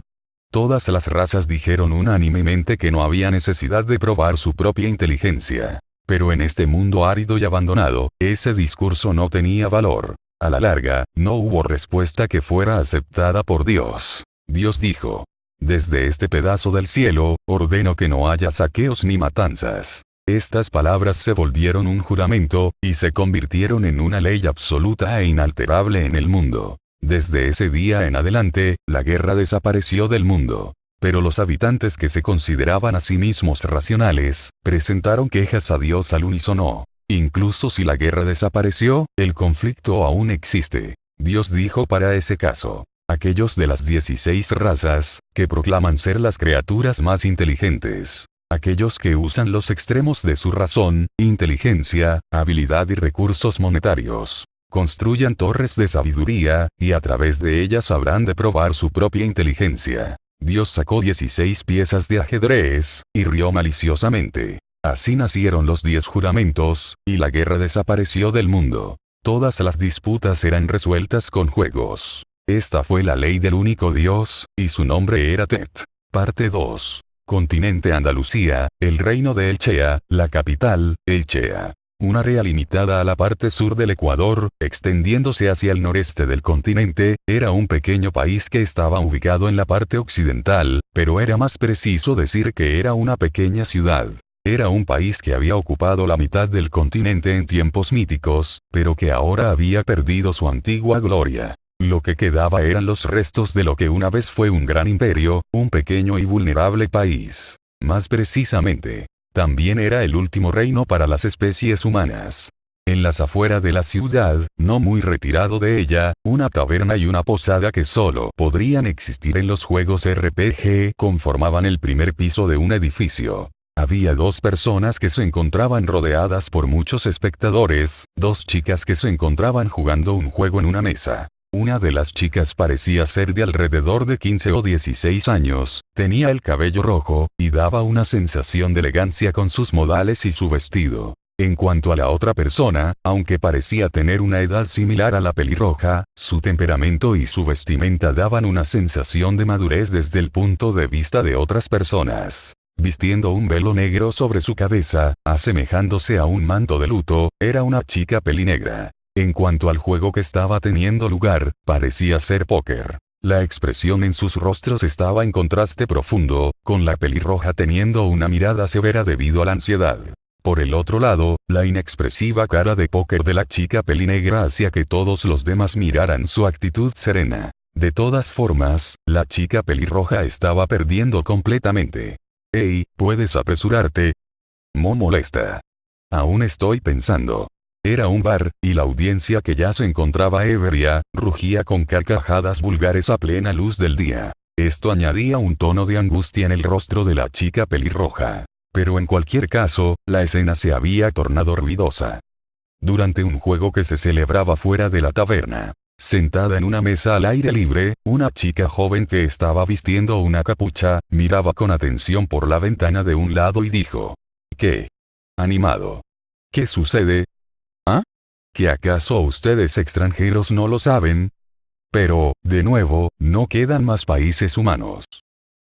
Todas las razas dijeron unánimemente que no había necesidad de probar su propia inteligencia. Pero en este mundo árido y abandonado, ese discurso no tenía valor. A la larga, no hubo respuesta que fuera aceptada por Dios. Dios dijo: desde este pedazo del cielo, ordeno que no haya saqueos ni matanzas. Estas palabras se volvieron un juramento, y se convirtieron en una ley absoluta e inalterable en el mundo. Desde ese día en adelante, la guerra desapareció del mundo. Pero los habitantes que se consideraban a sí mismos racionales, presentaron quejas a Dios al unísono. Incluso si la guerra desapareció, el conflicto aún existe. Dios dijo para ese caso: aquellos de las 16 razas, que proclaman ser las criaturas más inteligentes. Aquellos que usan los extremos de su razón, inteligencia, habilidad y recursos monetarios. Construyan torres de sabiduría, y a través de ellas habrán de probar su propia inteligencia. Dios sacó 16 piezas de ajedrez, y rió maliciosamente. Así nacieron los 10 juramentos, y la guerra desapareció del mundo. Todas las disputas eran resueltas con juegos. Esta fue la ley del único Dios, y su nombre era Tet. Parte 2. Continente Andalucía, el reino de Elchea, la capital, Elchea. Un área limitada a la parte sur del Ecuador, extendiéndose hacia el noreste del continente, era un pequeño país que estaba ubicado en la parte occidental, pero era más preciso decir que era una pequeña ciudad. Era un país que había ocupado la mitad del continente en tiempos míticos, pero que ahora había perdido su antigua gloria. Lo que quedaba eran los restos de lo que una vez fue un gran imperio, un pequeño y vulnerable país. Más precisamente, también era el último reino para las especies humanas. En las afueras de la ciudad, no muy retirado de ella, una taberna y una posada que solo podrían existir en los juegos RPG conformaban el primer piso de un edificio. Había 2 personas que se encontraban rodeadas por muchos espectadores, 2 chicas que se encontraban jugando un juego en una mesa. Una de las chicas parecía ser de alrededor de 15 o 16 años, tenía el cabello rojo, y daba una sensación de elegancia con sus modales y su vestido. En cuanto a la otra persona, aunque parecía tener una edad similar a la pelirroja, su temperamento y su vestimenta daban una sensación de madurez desde el punto de vista de otras personas. Vistiendo un velo negro sobre su cabeza, asemejándose a un manto de luto, era una chica pelinegra. En cuanto al juego que estaba teniendo lugar, parecía ser póker. La expresión en sus rostros estaba en contraste profundo, con la pelirroja teniendo una mirada severa debido a la ansiedad. Por el otro lado, la inexpresiva cara de póker de la chica pelinegra hacía que todos los demás miraran su actitud serena. De todas formas, la chica pelirroja estaba perdiendo completamente. «Hey, ¿puedes apresurarte?» Mo molesta. «Aún estoy pensando». Era un bar, y la audiencia que ya se encontraba ebria, rugía con carcajadas vulgares a plena luz del día. Esto añadía un tono de angustia en el rostro de la chica pelirroja. Pero en cualquier caso, la escena se había tornado ruidosa. Durante un juego que se celebraba fuera de la taberna, sentada en una mesa al aire libre, una chica joven que estaba vistiendo una capucha, miraba con atención por la ventana de un lado y dijo: «¿Qué? Animado. ¿Qué sucede? ¿Ah? ¿Que acaso ustedes extranjeros no lo saben? Pero, de nuevo, no quedan más países humanos.